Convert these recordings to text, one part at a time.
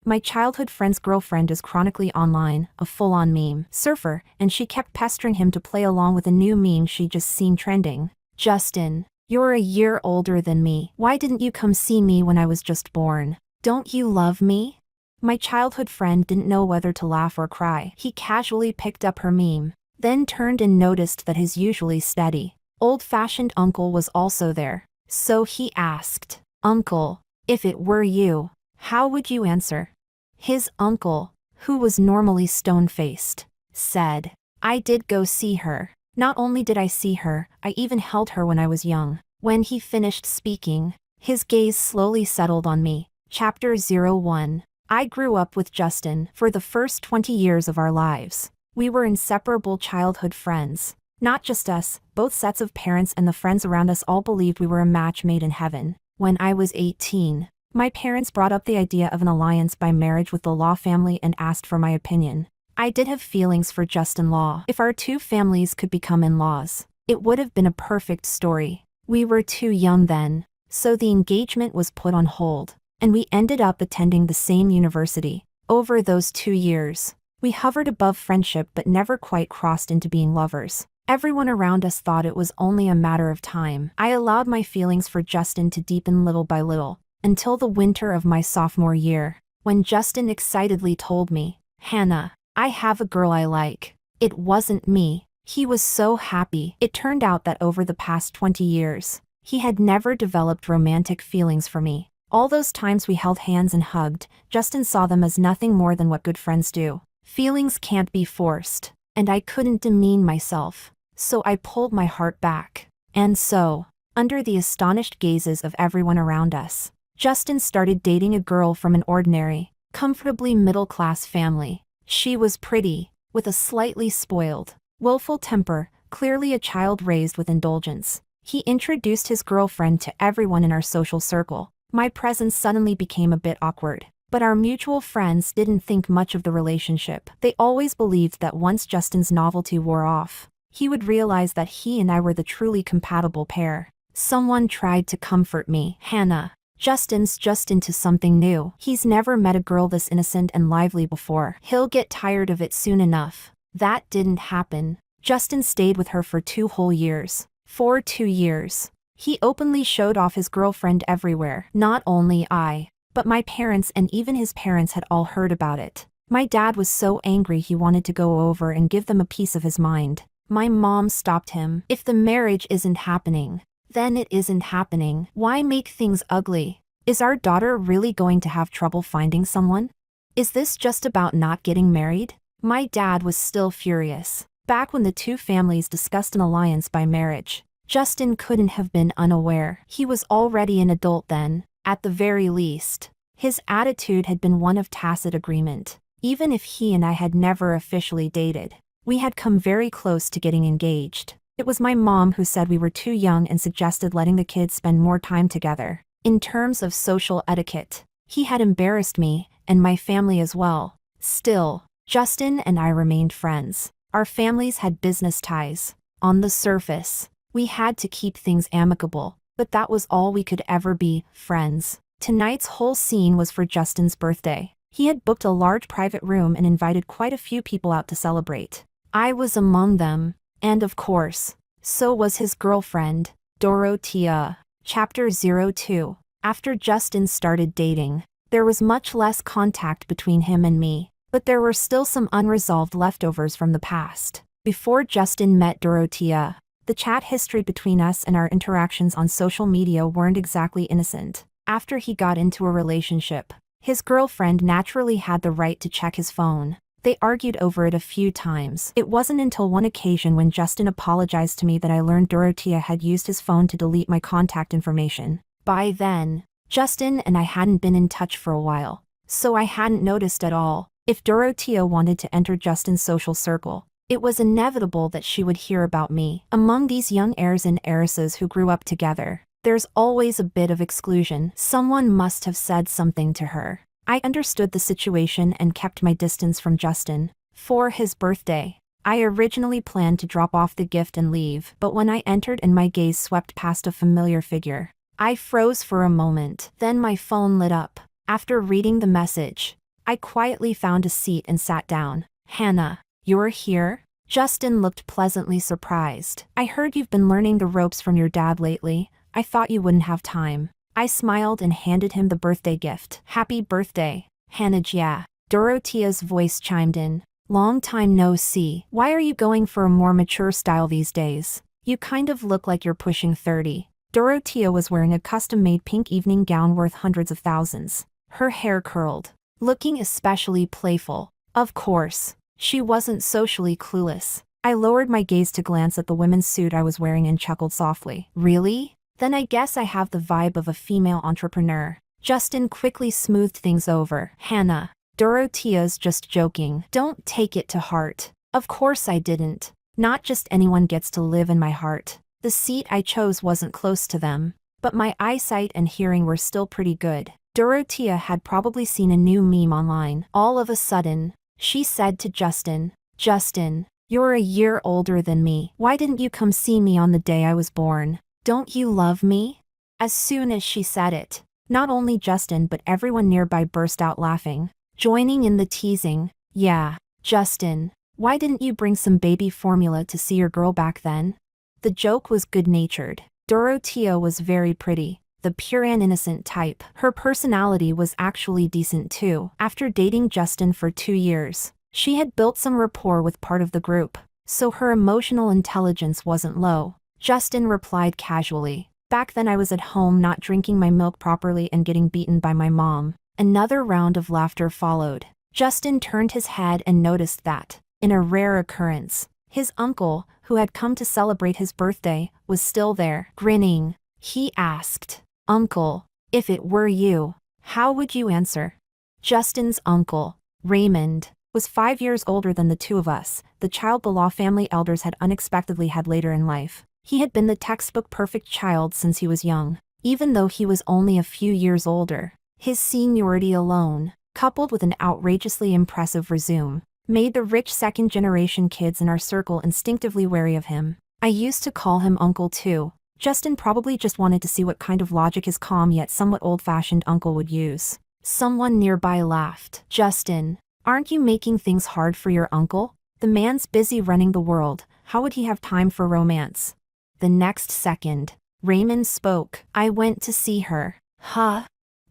My childhood friend's girlfriend is chronically online, a full-on meme surfer, and she kept pestering him to play along with a new meme she just seen trending. Justin, you're a year older than me. Why didn't you come see me when I was just born? Don't you love me? My childhood friend didn't know whether to laugh or cry. He casually picked up her meme, then turned and noticed that his usually steady, old-fashioned uncle was also there. So he asked, "Uncle, if it were you, how would you answer?" His uncle, who was normally stone-faced, said, "I did go see her. Not only did I see her, I even held her when I was young." When he finished speaking, his gaze slowly settled on me. Chapter 01. I grew up with Justin for the first 20 years of our lives. We were inseparable childhood friends. Not just us, both sets of parents and the friends around us all believed we were a match made in heaven. When I was 18, my parents brought up the idea of an alliance by marriage with the Law family and asked for my opinion. I did have feelings for Justin Law. If our two families could become in-laws, it would have been a perfect story. We were too young then, so the engagement was put on hold, and we ended up attending the same university. Over those 2 years, we hovered above friendship but never quite crossed into being lovers. Everyone around us thought it was only a matter of time. I allowed my feelings for Justin to deepen little by little, until the winter of my sophomore year, when Justin excitedly told me, "Hannah, I have a girl I like." It wasn't me. He was so happy. It turned out that over the past 20 years, he had never developed romantic feelings for me. All those times we held hands and hugged, Justin saw them as nothing more than what good friends do. Feelings can't be forced, and I couldn't demean myself, so I pulled my heart back. And so, under the astonished gazes of everyone around us, Justin started dating a girl from an ordinary, comfortably middle-class family. She was pretty, with a slightly spoiled, willful temper, clearly a child raised with indulgence. He introduced his girlfriend to everyone in our social circle. My presence suddenly became a bit awkward, but our mutual friends didn't think much of the relationship. They always believed that once Justin's novelty wore off, he would realize that he and I were the truly compatible pair. Someone tried to comfort me. "Hannah, Justin's just into something new. He's never met a girl this innocent and lively before. He'll get tired of it soon enough." That didn't happen. Justin stayed with her for 2 whole years. For 2 years, he openly showed off his girlfriend everywhere. Not only I, but my parents and even his parents had all heard about it. My dad was so angry he wanted to go over and give them a piece of his mind. My mom stopped him. "If the marriage isn't happening, then it isn't happening. Why make things ugly? Is our daughter really going to have trouble finding someone? Is this just about not getting married?" My dad was still furious. Back when the two families discussed an alliance by marriage, Justin couldn't have been unaware. He was already an adult then, at the very least. His attitude had been one of tacit agreement. Even if he and I had never officially dated, we had come very close to getting engaged. It was my mom who said we were too young and suggested letting the kids spend more time together. In terms of social etiquette, he had embarrassed me, and my family as well. Still, Justin and I remained friends. Our families had business ties. On the surface, we had to keep things amicable, but that was all we could ever be, friends. Tonight's whole scene was for Justin's birthday. He had booked a large private room and invited quite a few people out to celebrate. I was among them. And of course, so was his girlfriend, Dorothea. Chapter 02. After Justin started dating, there was much less contact between him and me, but there were still some unresolved leftovers from the past. Before Justin met Dorothea, the chat history between us and our interactions on social media weren't exactly innocent. After he got into a relationship, his girlfriend naturally had the right to check his phone. They argued over it a few times. It wasn't until one occasion when Justin apologized to me that I learned Dorothea had used his phone to delete my contact information. By then, Justin and I hadn't been in touch for a while, so I hadn't noticed at all. If Dorothea wanted to enter Justin's social circle, it was inevitable that she would hear about me. Among these young heirs and heiresses who grew up together, there's always a bit of exclusion. Someone must have said something to her. I understood the situation and kept my distance from Justin. For his birthday, I originally planned to drop off the gift and leave, but when I entered and my gaze swept past a familiar figure, I froze for a moment. Then my phone lit up. After reading the message, I quietly found a seat and sat down. Hannah, you're here? Justin looked pleasantly surprised. I heard you've been learning the ropes from your dad lately. I thought you wouldn't have time. I smiled and handed him the birthday gift. Happy birthday, Hannah. Yeah. Dorothea's voice chimed in. Long time no see. Why are you going for a more mature style these days? You kind of look like you're pushing 30. Dorothea was wearing a custom-made pink evening gown worth hundreds of thousands. Her hair curled, looking especially playful. Of course, she wasn't socially clueless. I lowered my gaze to glance at the women's suit I was wearing and chuckled softly. Really? Then I guess I have the vibe of a female entrepreneur. Justin quickly smoothed things over. Hannah, Dorothea's just joking. Don't take it to heart. Of course I didn't. Not just anyone gets to live in my heart. The seat I chose wasn't close to them, but my eyesight and hearing were still pretty good. Dorothea had probably seen a new meme online. All of a sudden, she said to Justin, Justin, you're a year older than me. Why didn't you come see me on the day I was born? Don't you love me? As soon as she said it, not only Justin but everyone nearby burst out laughing, joining in the teasing. Yeah, Justin, why didn't you bring some baby formula to see your girl back then? The joke was good-natured. Dorothea was very pretty, the pure and innocent type. Her personality was actually decent too. After dating Justin for 2 years, she had built some rapport with part of the group, so her emotional intelligence wasn't low. Justin replied casually. Back then I was at home not drinking my milk properly and getting beaten by my mom. Another round of laughter followed. Justin turned his head and noticed that, in a rare occurrence, his uncle, who had come to celebrate his birthday, was still there. Grinning, he asked, Uncle, if it were you, how would you answer? Justin's uncle, Raymond, was 5 years older than the two of us, the child the Law family elders had unexpectedly had later in life. He had been the textbook perfect child since he was young, even though he was only a few years older. His seniority alone, coupled with an outrageously impressive resume, made the rich second-generation kids in our circle instinctively wary of him. I used to call him Uncle too. Justin probably just wanted to see what kind of logic his calm yet somewhat old-fashioned uncle would use. Someone nearby laughed. Justin, aren't you making things hard for your uncle? The man's busy running the world. How would he have time for romance? The next second, Raymond spoke. I went to see her. Huh?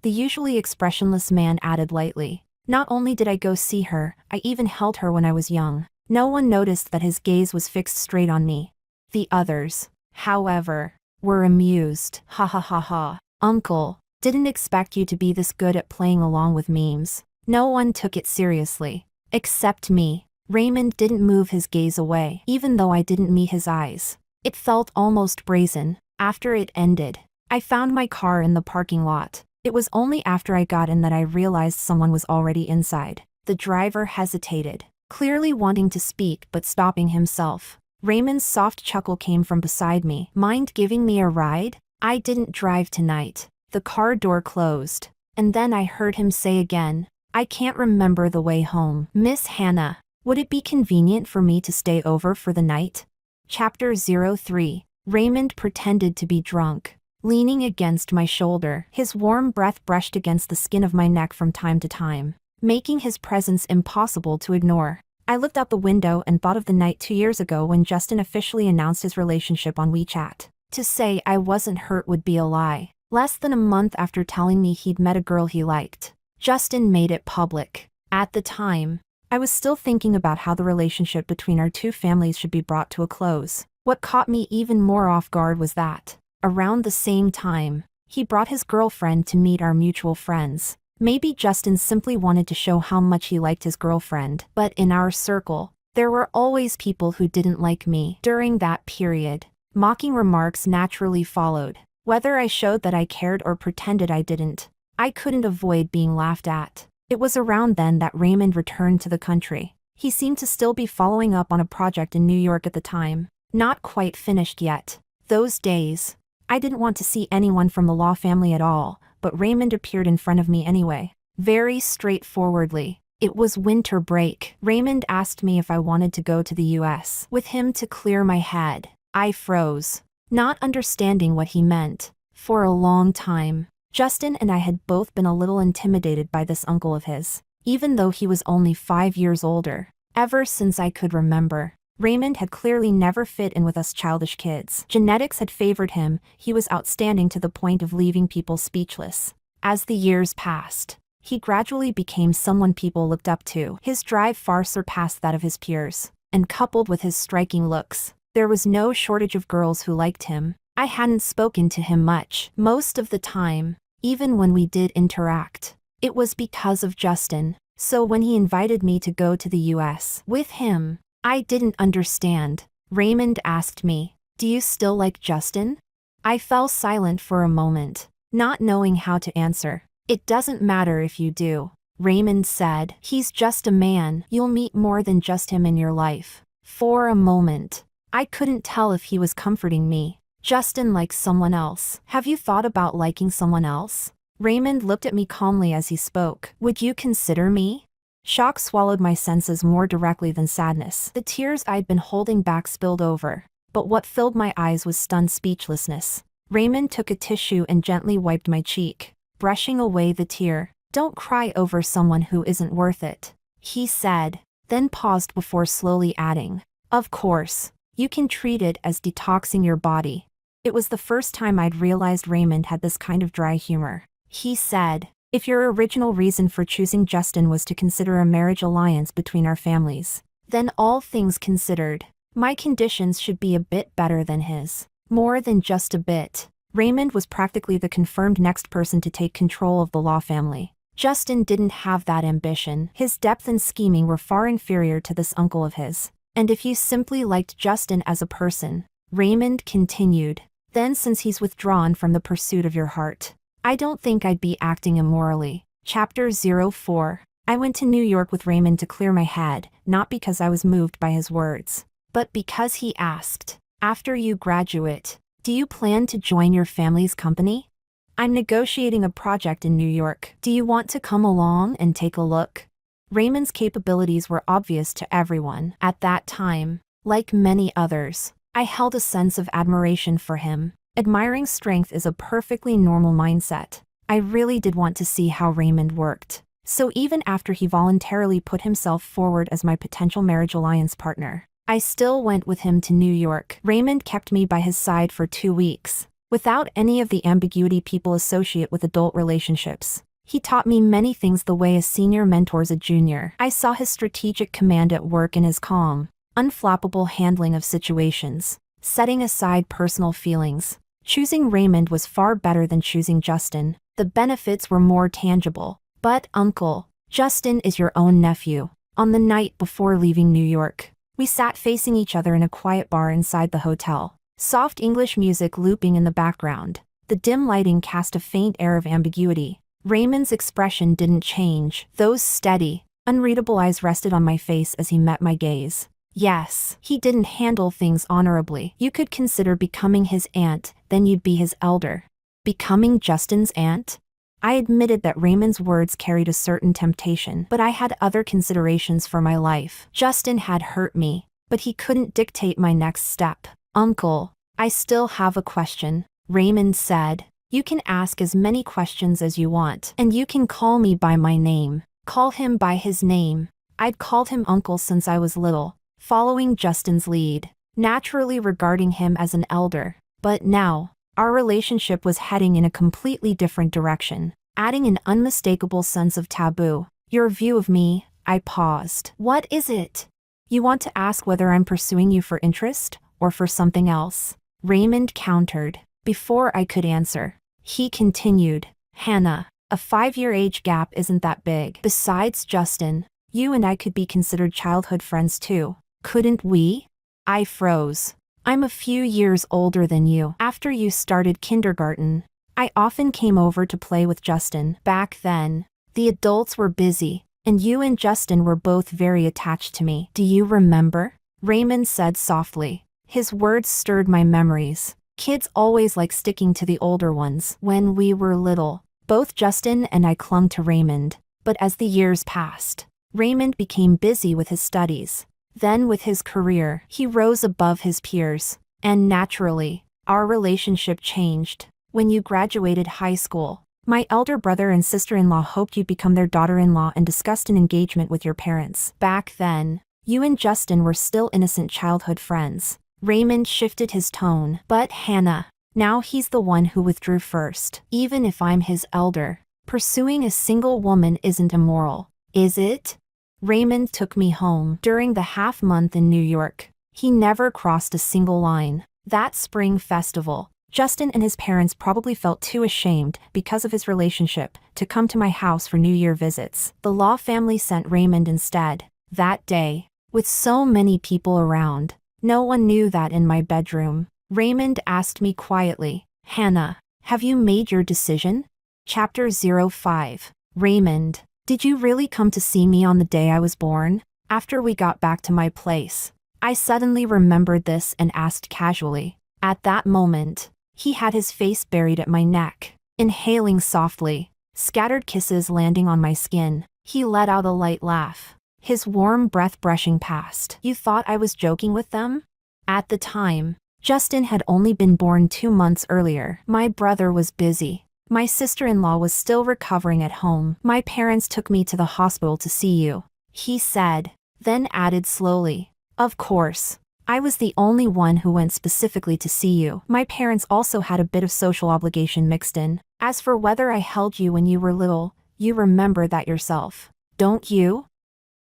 The usually expressionless man added lightly. Not only did I go see her, I even held her when I was young. No one noticed that his gaze was fixed straight on me. The others, however, were amused. Ha ha ha ha. Uncle, didn't expect you to be this good at playing along with memes. No one took it seriously. Except me. Raymond didn't move his gaze away, even though I didn't meet his eyes. It felt almost brazen. After it ended, I found my car in the parking lot. It was only after I got in that I realized someone was already inside. The driver hesitated, clearly wanting to speak but stopping himself. Raymond's soft chuckle came from beside me. Mind giving me a ride? I didn't drive tonight. The car door closed, and then I heard him say again, I can't remember the way home. Miss Hannah, would it be convenient for me to stay over for the night? Chapter 03. Raymond pretended to be drunk. Leaning against my shoulder, his warm breath brushed against the skin of my neck from time to time, making his presence impossible to ignore. I looked out the window and thought of the night 2 years ago when Justin officially announced his relationship on WeChat. To say I wasn't hurt would be a lie. Less than a month after telling me he'd met a girl he liked, Justin made it public. At the time, I was still thinking about how the relationship between our two families should be brought to a close. What caught me even more off guard was that, around the same time, he brought his girlfriend to meet our mutual friends. Maybe Justin simply wanted to show how much he liked his girlfriend. But in our circle, there were always people who didn't like me. During that period, mocking remarks naturally followed. Whether I showed that I cared or pretended I didn't, I couldn't avoid being laughed at. It was around then that Raymond returned to the country. He seemed to still be following up on a project in New York at the time. Not quite finished yet. Those days, I didn't want to see anyone from the Law family at all, but Raymond appeared in front of me anyway. Very straightforwardly. It was winter break. Raymond asked me if I wanted to go to the US with him to clear my head. I froze, not understanding what he meant. For a long time, Justin and I had both been a little intimidated by this uncle of his. even though he was only 5 years older. Ever since I could remember, Raymond had clearly never fit in with us childish kids. Genetics had favored him, he was outstanding to the point of leaving people speechless. As the years passed, he gradually became someone people looked up to. His drive far surpassed that of his peers, and coupled with his striking looks, there was no shortage of girls who liked him. I hadn't spoken to him much. Most of the time, even when we did interact, it was because of Justin. So when he invited me to go to the US with him, I didn't understand. Raymond asked me, "Do you still like Justin?" I fell silent for a moment, not knowing how to answer. "It doesn't matter if you do," Raymond said. "He's just a man. You'll meet more than just him in your life." For a moment, I couldn't tell if he was comforting me. "Justin likes someone else. Have you thought about liking someone else?" Raymond looked at me calmly as he spoke. "Would you consider me?" Shock swallowed my senses more directly than sadness. The tears I'd been holding back spilled over, but what filled my eyes was stunned speechlessness. Raymond took a tissue and gently wiped my cheek, brushing away the tear. "Don't cry over someone who isn't worth it," he said, then paused before slowly adding, "Of course, you can treat it as detoxing your body." It was the first time I'd realized Raymond had this kind of dry humor. He said, "If your original reason for choosing Justin was to consider a marriage alliance between our families, then all things considered, my conditions should be a bit better than his. More than just a bit." Raymond was practically the confirmed next person to take control of the Law family. Justin didn't have that ambition. His depth and scheming were far inferior to this uncle of his. "And if you simply liked Justin as a person," Raymond continued, "then since he's withdrawn from the pursuit of your heart, I don't think I'd be acting immorally." Chapter 04. I went to New York with Raymond to clear my head, not because I was moved by his words, but because he asked, "After you graduate, do you plan to join your family's company? I'm negotiating a project in New York. Do you want to come along and take a look?" Raymond's capabilities were obvious to everyone. At that time, like many others, I held a sense of admiration for him. Admiring strength is a perfectly normal mindset. I really did want to see how Raymond worked. So even after he voluntarily put himself forward as my potential marriage alliance partner, I still went with him to New York. Raymond kept me by his side for 2 weeks, without any of the ambiguity people associate with adult relationships. He taught me many things the way a senior mentors a junior. I saw his strategic command at work in his calm, unflappable handling of situations, setting aside personal feelings. Choosing Raymond was far better than choosing Justin. The benefits were more tangible. "But, Uncle, Justin is your own nephew." On the night before leaving New York, we sat facing each other in a quiet bar inside the hotel. Soft English music looping in the background. The dim lighting cast a faint air of ambiguity. Raymond's expression didn't change. Those steady, unreadable eyes rested on my face as he met my gaze. Yes, he didn't handle things honorably. "You could consider becoming his aunt, then you'd be his elder." Becoming Justin's aunt? I admitted that Raymond's words carried a certain temptation, but I had other considerations for my life. Justin had hurt me, but he couldn't dictate my next step. "Uncle, I still have a question," Raymond said. "You can ask as many questions as you want, and you can call me by my name. Call him by his name." I'd called him uncle since I was little, following Justin's lead, naturally regarding him as an elder. But now, our relationship was heading in a completely different direction, adding an unmistakable sense of taboo. "Your view of me," I paused. "What is it? You want to ask whether I'm pursuing you for interest, or for something else?" Raymond countered. Before I could answer, he continued, "Hannah, a 5-year age gap isn't that big. Besides Justin, you and I could be considered childhood friends too, couldn't we?" I froze. "I'm a few years older than you. After you started kindergarten, I often came over to play with Justin. Back then, the adults were busy, and you and Justin were both very attached to me. Do you remember?" Raymond said softly. His words stirred my memories. Kids always like sticking to the older ones. When we were little, both Justin and I clung to Raymond, but as the years passed, Raymond became busy with his studies. Then with his career, he rose above his peers, and naturally, our relationship changed. When you graduated high school, My elder brother and sister-in-law hoped you'd become their daughter-in-law and discussed an engagement with your parents. Back then, you and Justin were still innocent childhood friends. Raymond shifted his tone. But Hannah, now he's the one who withdrew first. Even if I'm his elder, pursuing a single woman isn't immoral, is it? Raymond took me home during the half month in New York. He never crossed a single line. That spring festival, Justin and his parents probably felt too ashamed, because of his relationship, to come to my house for New Year visits. The Law family sent Raymond instead. That day, with so many people around, no one knew that in my bedroom, Raymond asked me quietly, "Hannah, have you made your decision?" Chapter 05. Raymond, did you really come to see me on the day I was born? After we got back to my place, I suddenly remembered this and asked casually. At that moment, he had his face buried at my neck, inhaling softly, scattered kisses landing on my skin. He let out a light laugh, his warm breath brushing past. You thought I was joking with them? At the time, Justin had only been born 2 months earlier. My brother was busy. My sister-in-law was still recovering at home. My parents took me to the hospital to see you, he said, then added slowly. Of course, I was the only one who went specifically to see you. My parents also had a bit of social obligation mixed in. As for whether I held you when you were little, you remember that yourself, don't you?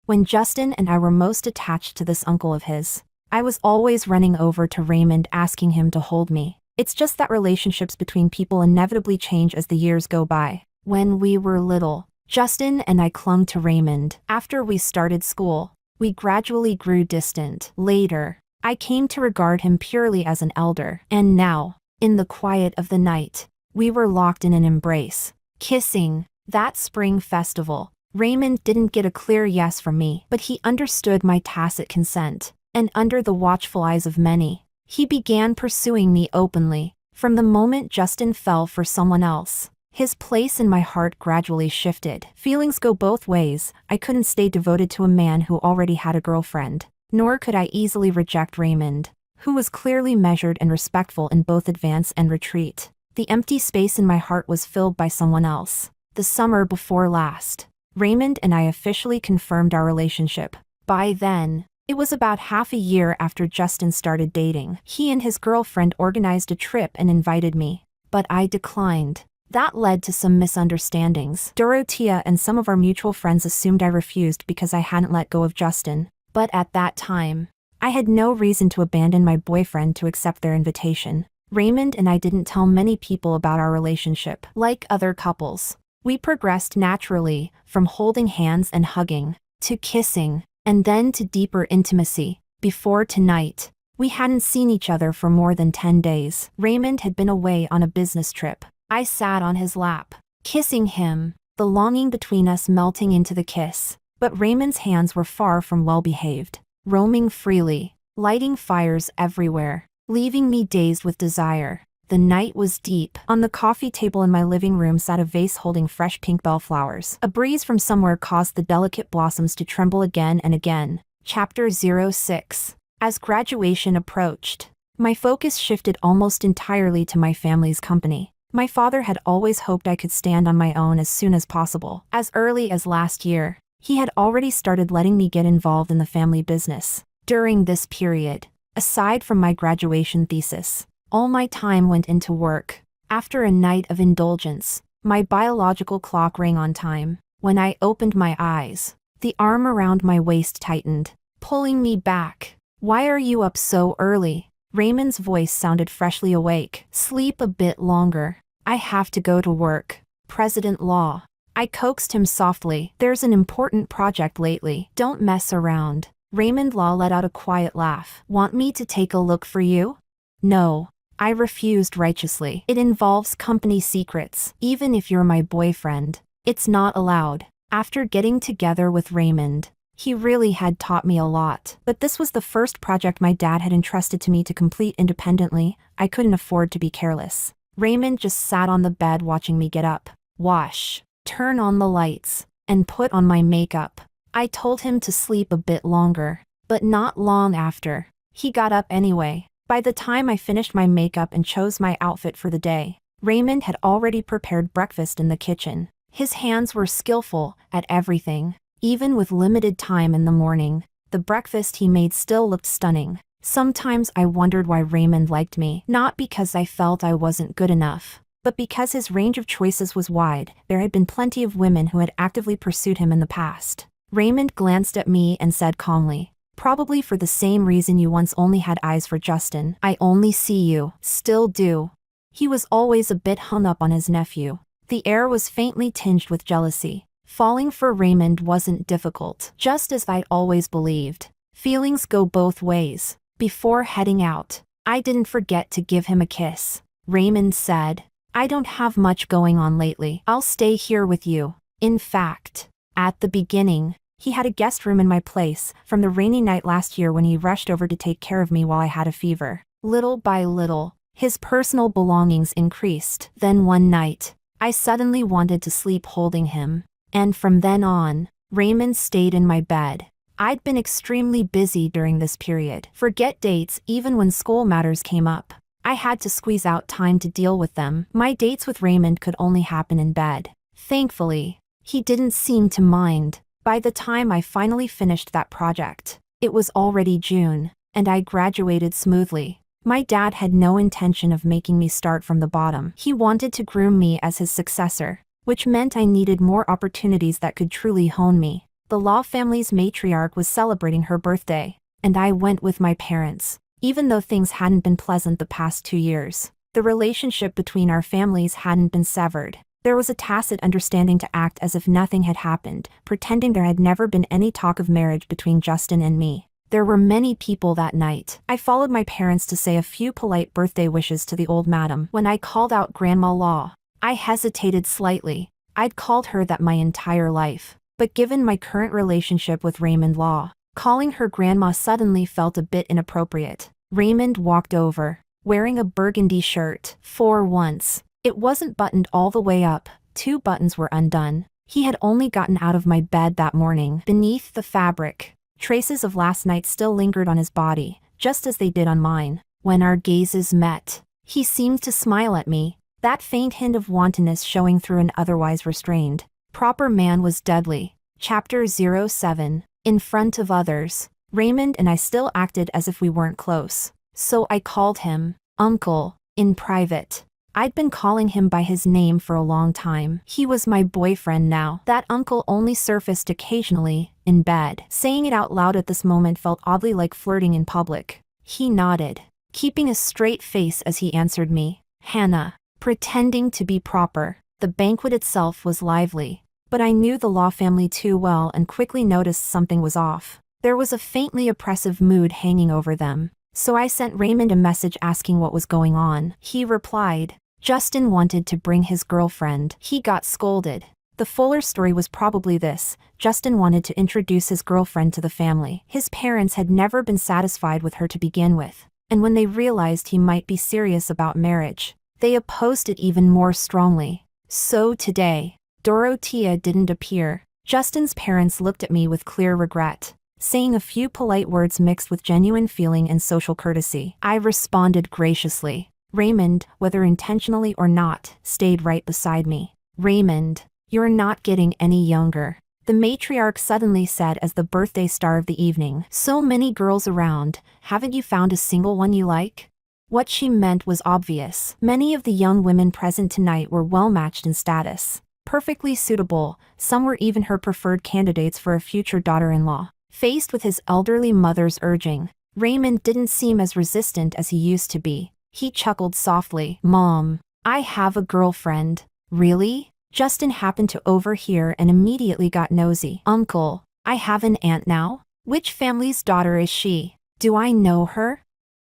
When Justin and I were most attached to this uncle of his, I was always running over to Raymond asking him to hold me. It's just that relationships between people inevitably change as the years go by. When we were little, Justin and I clung to Raymond. After we started school, we gradually grew distant. Later, I came to regard him purely as an elder. And now, in the quiet of the night, we were locked in an embrace, kissing. That spring festival, Raymond didn't get a clear yes from me, but he understood my tacit consent, and under the watchful eyes of many, he began pursuing me openly. From the moment Justin fell for someone else, his place in my heart gradually shifted. Feelings go both ways. I couldn't stay devoted to a man who already had a girlfriend, nor could I easily reject Raymond, who was clearly measured and respectful in both advance and retreat. The empty space in my heart was filled by someone else. The summer before last, Raymond and I officially confirmed our relationship. By then, it was about half a year after Justin started dating. He and his girlfriend organized a trip and invited me, but I declined. That led to some misunderstandings. Dorothea and some of our mutual friends assumed I refused because I hadn't let go of Justin. But at that time, I had no reason to abandon my boyfriend to accept their invitation. Raymond and I didn't tell many people about our relationship. Like other couples, we progressed naturally, from holding hands and hugging, to kissing, and then to deeper intimacy. Before tonight, we hadn't seen each other for more than 10 days. Raymond had been away on a business trip. I sat on his lap, kissing him, the longing between us melting into the kiss. But Raymond's hands were far from well-behaved, roaming freely, lighting fires everywhere, leaving me dazed with desire. The night was deep. On the coffee table in my living room sat a vase holding fresh pink bellflowers. A breeze from somewhere caused the delicate blossoms to tremble again and again. Chapter 06. As graduation approached, my focus shifted almost entirely to my family's company. My father had always hoped I could stand on my own as soon as possible. As early as last year, he had already started letting me get involved in the family business. During this period, aside from my graduation thesis, all my time went into work. After a night of indulgence, my biological clock rang on time. When I opened my eyes, the arm around my waist tightened, pulling me back. "Why are you up so early?" Raymond's voice sounded freshly awake. "Sleep a bit longer. I have to go to work. President Law." I coaxed him softly. "There's an important project lately. Don't mess around." Raymond Law let out a quiet laugh. "Want me to take a look for you?" "No." I refused righteously. "It involves company secrets. Even if you're my boyfriend, it's not allowed." After getting together with Raymond, he really had taught me a lot. But this was the first project my dad had entrusted to me to complete independently. I couldn't afford to be careless. Raymond just sat on the bed watching me get up, wash, turn on the lights, and put on my makeup. I told him to sleep a bit longer, but not long after, he got up anyway. By the time I finished my makeup and chose my outfit for the day, Raymond had already prepared breakfast in the kitchen. His hands were skillful at everything. Even with limited time in the morning, the breakfast he made still looked stunning. Sometimes I wondered why Raymond liked me, not because I felt I wasn't good enough, but because his range of choices was wide. There had been plenty of women who had actively pursued him in the past. Raymond glanced at me and said calmly, "Probably for the same reason you once only had eyes for Justin. I only see you. Still do." He was always a bit hung up on his nephew. The air was faintly tinged with jealousy. Falling for Raymond wasn't difficult, just as I'd always believed. Feelings go both ways. Before heading out, I didn't forget to give him a kiss. Raymond said, "I don't have much going on lately. I'll stay here with you." In fact, at the beginning, he had a guest room in my place from the rainy night last year when he rushed over to take care of me while I had a fever. Little by little, his personal belongings increased. Then one night, I suddenly wanted to sleep holding him. And from then on, Raymond stayed in my bed. I'd been extremely busy during this period. Forget dates. Even when school matters came up, I had to squeeze out time to deal with them. My dates with Raymond could only happen in bed. Thankfully, he didn't seem to mind. By the time I finally finished that project, it was already June, and I graduated smoothly. My dad had no intention of making me start from the bottom. He wanted to groom me as his successor, which meant I needed more opportunities that could truly hone me. The Law family's matriarch was celebrating her birthday, and I went with my parents. Even though things hadn't been pleasant the past 2 years, the relationship between our families hadn't been severed. There was a tacit understanding to act as if nothing had happened, pretending there had never been any talk of marriage between Justin and me. There were many people that night. I followed my parents to say a few polite birthday wishes to the old madam. When I called out Grandma Law, I hesitated slightly. I'd called her that my entire life, but given my current relationship with Raymond Law, calling her grandma suddenly felt a bit inappropriate. Raymond walked over, wearing a burgundy shirt. For once, it wasn't buttoned all the way up. 2 buttons were undone. He had only gotten out of my bed that morning. Beneath the fabric, traces of last night still lingered on his body, just as they did on mine. When our gazes met, he seemed to smile at me, that faint hint of wantonness showing through an otherwise restrained, proper man was deadly. Chapter 07. In front of others, Raymond and I still acted as if we weren't close, so I called him Uncle in private. I'd been calling him by his name for a long time. He was my boyfriend now. That uncle only surfaced occasionally, in bed. Saying it out loud at this moment felt oddly like flirting in public. He nodded, keeping a straight face as he answered me. Hannah, pretending to be proper. The banquet itself was lively, but I knew the Law family too well and quickly noticed something was off. There was a faintly oppressive mood hanging over them, so I sent Raymond a message asking what was going on. He replied, Justin wanted to bring his girlfriend. He got scolded. The fuller story was probably this: Justin wanted to introduce his girlfriend to the family. His parents had never been satisfied with her to begin with, and when they realized he might be serious about marriage, they opposed it even more strongly. So today, Dorothea didn't appear. Justin's parents looked at me with clear regret, saying a few polite words mixed with genuine feeling and social courtesy. I responded graciously. Raymond, whether intentionally or not, stayed right beside me. Raymond, you're not getting any younger, the matriarch suddenly said as the birthday star of the evening. So many girls around, haven't you found a single one you like? What she meant was obvious. Many of the young women present tonight were well-matched in status, perfectly suitable. Some were even her preferred candidates for a future daughter-in-law. Faced with his elderly mother's urging, Raymond didn't seem as resistant as he used to be. He chuckled softly. Mom, I have a girlfriend. Really? Justin happened to overhear and immediately got nosy. Uncle, I have an aunt now? Which family's daughter is she? Do I know her?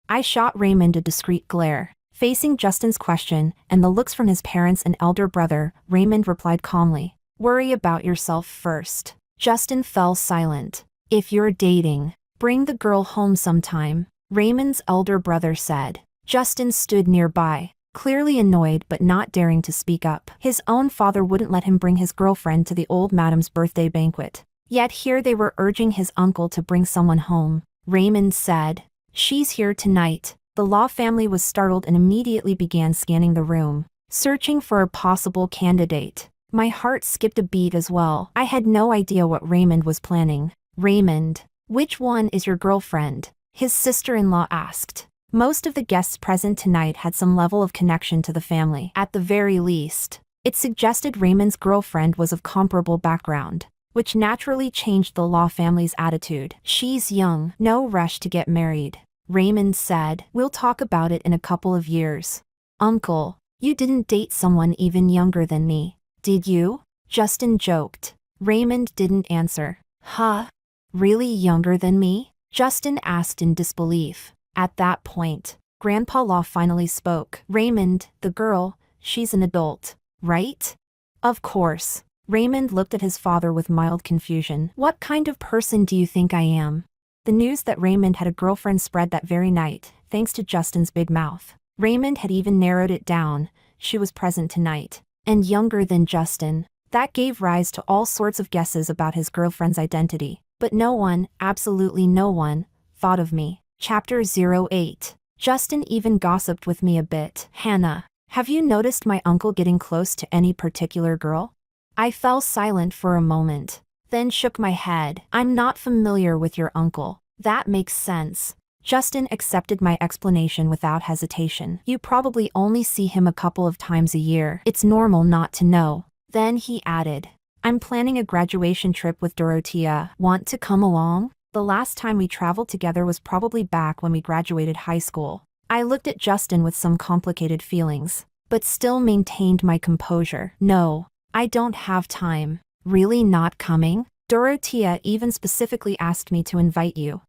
I shot Raymond a discreet glare. Facing Justin's question and the looks from his parents and elder brother, Raymond replied calmly, Worry about yourself first. Justin fell silent. If you're dating, bring the girl home sometime, Raymond's elder brother said. Justin stood nearby, clearly annoyed but not daring to speak up. His own father wouldn't let him bring his girlfriend to the old madam's birthday banquet. Yet here they were urging his uncle to bring someone home. Raymond said, She's here tonight. The Law family was startled and immediately began scanning the room. searching for a possible candidate. My heart skipped a beat as well. I had no idea what Raymond was planning. Raymond, which one is your girlfriend? His sister-in-law asked. Most of the guests present tonight had some level of connection to the family. At the very least, it suggested Raymond's girlfriend was of comparable background, which naturally changed the Law family's attitude. She's young, no rush to get married, Raymond said. We'll talk about it in a couple of years. Uncle, you didn't date someone even younger than me, did you? Justin joked. Raymond didn't answer. Huh? Really younger than me? Justin asked in disbelief. At that point, Grandpa Law finally spoke. Raymond, the girl, she's an adult, right? Of course. Raymond looked at his father with mild confusion. What kind of person do you think I am? The news that Raymond had a girlfriend spread that very night, thanks to Justin's big mouth. Raymond had even narrowed it down. She was present tonight, and younger than Justin. That gave rise to all sorts of guesses about his girlfriend's identity. But no one, absolutely no one, thought of me. Chapter 08. Justin even gossiped with me a bit. Hannah, have you noticed my uncle getting close to any particular girl? I fell silent for a moment, then shook my head. I'm not familiar with your uncle. That makes sense. Justin accepted my explanation without hesitation. You probably only see him a couple of times a year. It's normal not to know. Then he added, I'm planning a graduation trip with Dorothea. Want to come along? The last time we traveled together was probably back when we graduated high school. I looked at Justin with some complicated feelings, but still maintained my composure. No, I don't have time. Really not coming? Dorothea even specifically asked me to invite you.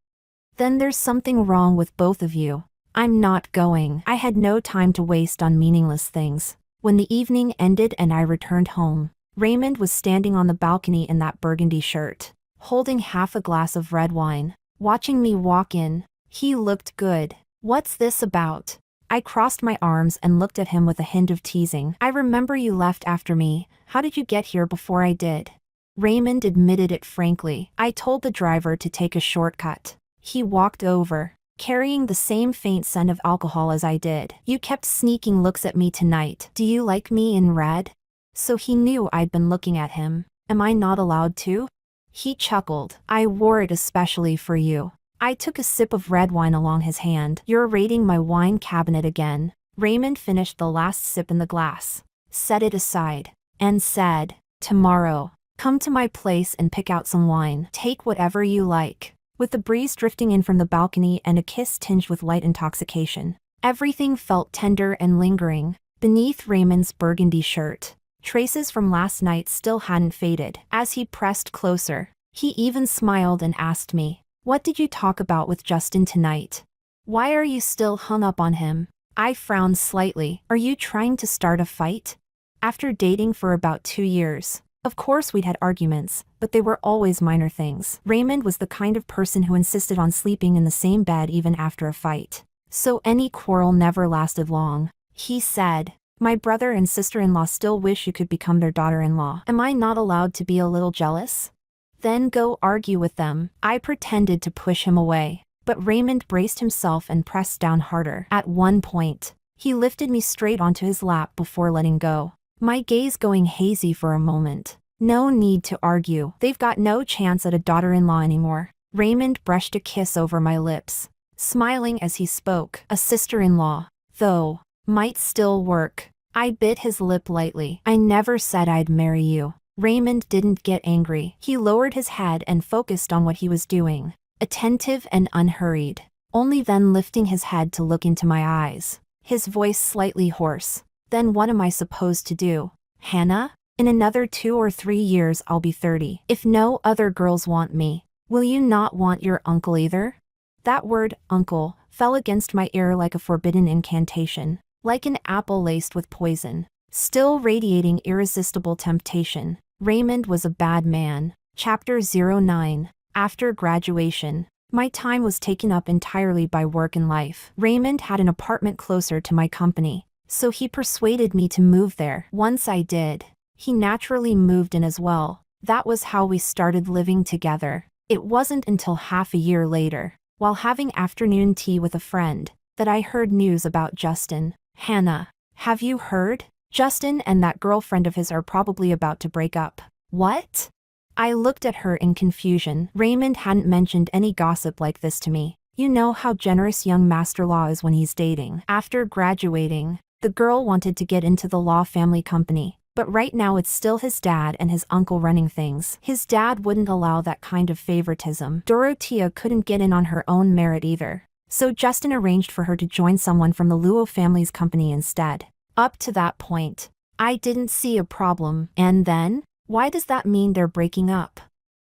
Then there's something wrong with both of you. I'm not going. I had no time to waste on meaningless things. When the evening ended and I returned home, Raymond was standing on the balcony in that burgundy shirt, holding half a glass of red wine, watching me walk in. He looked good. What's this about? I crossed my arms and looked at him with a hint of teasing. I remember you left after me. How did you get here before I did? Raymond admitted it frankly. I told the driver to take a shortcut. He walked over, carrying the same faint scent of alcohol as I did. You kept sneaking looks at me tonight. Do you like me in red? So he knew I'd been looking at him. Am I not allowed to? He chuckled. I wore it especially for you. I took a sip of red wine along his hand. You're raiding my wine cabinet again. Raymond finished the last sip in the glass, set it aside, and said, tomorrow, come to my place and pick out some wine. Take whatever you like. With the breeze drifting in from the balcony and a kiss tinged with light intoxication, everything felt tender and lingering. Beneath Raymond's burgundy shirt, traces from last night still hadn't faded. As he pressed closer, he even smiled and asked me, what did you talk about with Justin tonight? Why are you still hung up on him? I frowned slightly. Are you trying to start a fight? After dating for about 2 years, of course we'd had arguments, but they were always minor things. Raymond was the kind of person who insisted on sleeping in the same bed even after a fight. So any quarrel never lasted long. He said, my brother and sister-in-law still wish you could become their daughter-in-law. Am I not allowed to be a little jealous? Then go argue with them. I pretended to push him away, but Raymond braced himself and pressed down harder. At one point, he lifted me straight onto his lap before letting go, my gaze going hazy for a moment. No need to argue. They've got no chance at a daughter-in-law anymore. Raymond brushed a kiss over my lips, smiling as he spoke. A sister-in-law, though, might still work. I bit his lip lightly. I never said I'd marry you. Raymond didn't get angry. He lowered his head and focused on what he was doing, attentive and unhurried, only then lifting his head to look into my eyes, his voice slightly hoarse. Then what am I supposed to do? Hannah? In another 2 or 3 years I'll be 30. If no other girls want me, will you not want your uncle either? That word, uncle, fell against my ear like a forbidden incantation, like an apple laced with poison, still radiating irresistible temptation. Raymond was a bad man. Chapter 09. After graduation, my time was taken up entirely by work and life. Raymond had an apartment closer to my company, so he persuaded me to move there. Once I did, he naturally moved in as well. That was how we started living together. It wasn't until half a year later, while having afternoon tea with a friend, that I heard news about Justin. Hannah, have you heard? Justin and that girlfriend of his are probably about to break up. What? I looked at her in confusion. Raymond hadn't mentioned any gossip like this to me. You know how generous young Master Law is when he's dating. After graduating, the girl wanted to get into the Law family company. But right now it's still his dad and his uncle running things. His dad wouldn't allow that kind of favoritism. Dorothea couldn't get in on her own merit either. So Justin arranged for her to join someone from the Luo family's company instead. Up to that point, I didn't see a problem. And then? Why does that mean they're breaking up?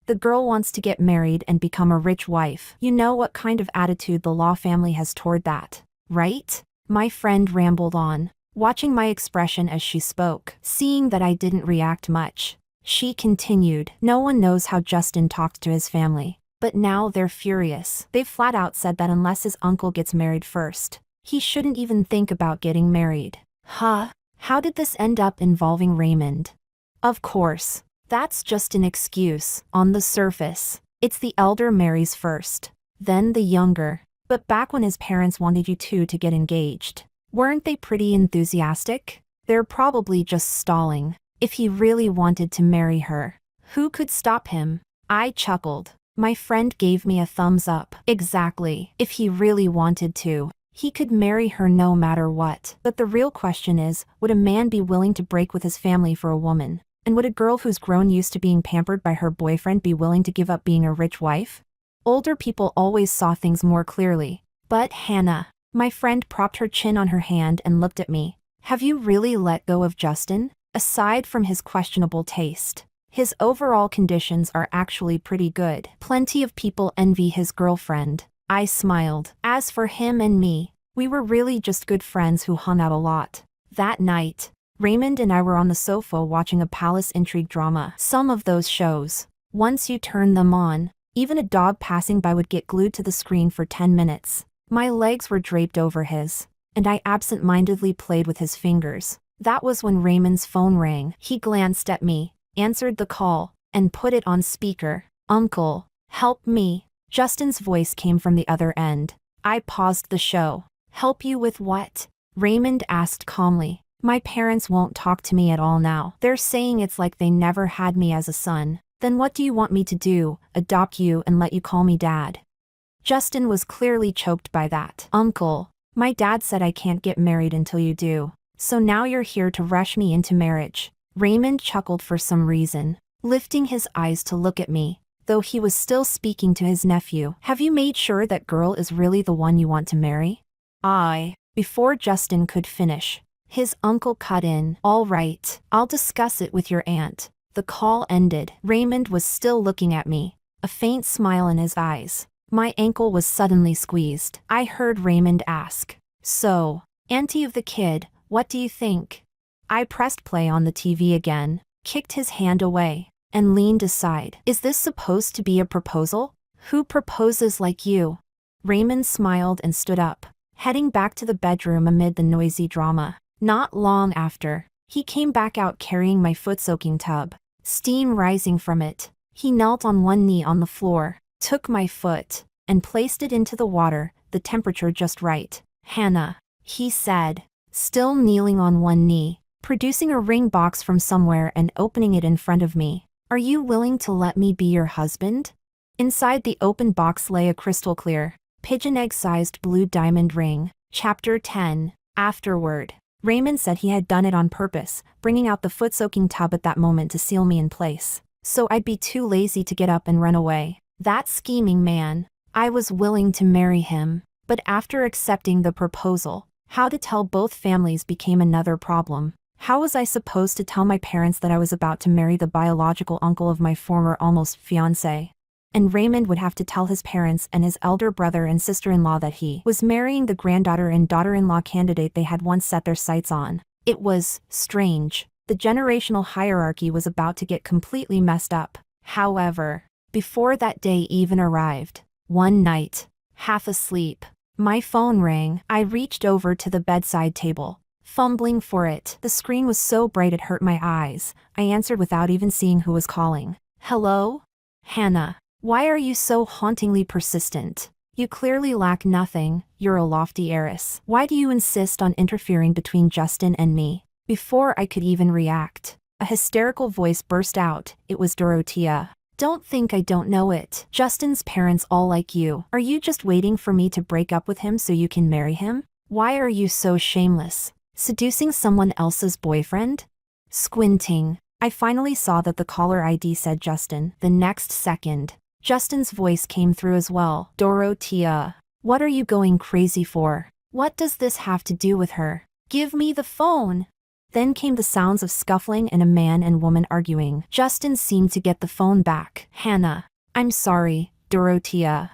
The girl wants to get married and become a rich wife. You know what kind of attitude the Law family has toward that, right? My friend rambled on, watching my expression as she spoke. Seeing that I didn't react much, she continued. No one knows how Justin talked to his family, but now they're furious. They've flat out said that unless his uncle gets married first, he shouldn't even think about getting married. Huh? How did this end up involving Raymond? Of course, that's just an excuse. On the surface, it's the elder marries first, then the younger. But back when his parents wanted you two to get engaged, weren't they pretty enthusiastic? They're probably just stalling. If he really wanted to marry her, who could stop him? I chuckled. My friend gave me a thumbs up. Exactly. If he really wanted to, he could marry her no matter what. But the real question is, would a man be willing to break with his family for a woman? And would a girl who's grown used to being pampered by her boyfriend be willing to give up being a rich wife? Older people always saw things more clearly. But Hannah, my friend propped her chin on her hand and looked at me. Have you really let go of Justin? Aside from his questionable taste, his overall conditions are actually pretty good. Plenty of people envy his girlfriend. I smiled. As for him and me, we were really just good friends who hung out a lot. That night, Raymond and I were on the sofa watching a palace intrigue drama. Some of those shows, once you turn them on, even a dog passing by would get glued to the screen for 10 minutes. My legs were draped over his, and I absent-mindedly played with his fingers. That was when Raymond's phone rang. He glanced at me, answered the call, and put it on speaker. Uncle, help me. Justin's voice came from the other end. I paused the show. Help you with what? Raymond asked calmly. My parents won't talk to me at all now. They're saying it's like they never had me as a son. Then what do you want me to do? Adopt you and let you call me dad? Justin was clearly choked by that. Uncle, my dad said I can't get married until you do. So now you're here to rush me into marriage. Raymond chuckled for some reason, lifting his eyes to look at me, though he was still speaking to his nephew. Have you made sure that girl is really the one you want to marry? Before Justin could finish, his uncle cut in. All right, I'll discuss it with your aunt. The call ended. Raymond was still looking at me, a faint smile in his eyes. My ankle was suddenly squeezed. I heard Raymond ask, So, auntie of the kid, what do you think? I pressed play on the TV again, kicked his hand away, and leaned aside. Is this supposed to be a proposal? Who proposes like you? Raymond smiled and stood up, heading back to the bedroom amid the noisy drama. Not long after, he came back out carrying my foot-soaking tub, steam rising from it. He knelt on one knee on the floor, took my foot, and placed it into the water, the temperature just right. Hannah, he said, still kneeling on one knee, producing a ring box from somewhere and opening it in front of me. Are you willing to let me be your husband? Inside the open box lay a crystal-clear, pigeon egg-sized blue diamond ring. Chapter 10. Afterward, Raymond said he had done it on purpose, bringing out the foot-soaking tub at that moment to seal me in place, so I'd be too lazy to get up and run away. That scheming man. I was willing to marry him, but after accepting the proposal, how to tell both families became another problem. How was I supposed to tell my parents that I was about to marry the biological uncle of my former almost fiancé? And Raymond would have to tell his parents and his elder brother and sister-in-law that he was marrying the granddaughter and daughter-in-law candidate they had once set their sights on. It was strange. The generational hierarchy was about to get completely messed up. However, before that day even arrived, one night, half asleep, my phone rang. I reached over to the bedside table, fumbling for it. The screen was so bright it hurt my eyes. I answered without even seeing who was calling. Hello? Hannah. Why are you so hauntingly persistent? You clearly lack nothing. You're a lofty heiress. Why do you insist on interfering between Justin and me? Before I could even react, a hysterical voice burst out. It was Dorothea. Don't think I don't know it. Justin's parents all like you. Are you just waiting for me to break up with him so you can marry him? Why are you so shameless? Seducing someone else's boyfriend? Squinting, I finally saw that the caller ID said Justin. The next second, Justin's voice came through as well. Dorothea, what are you going crazy for? What does this have to do with her? Give me the phone. Then came the sounds of scuffling and a man and woman arguing. Justin seemed to get the phone back. Hannah, I'm sorry, Dorothea.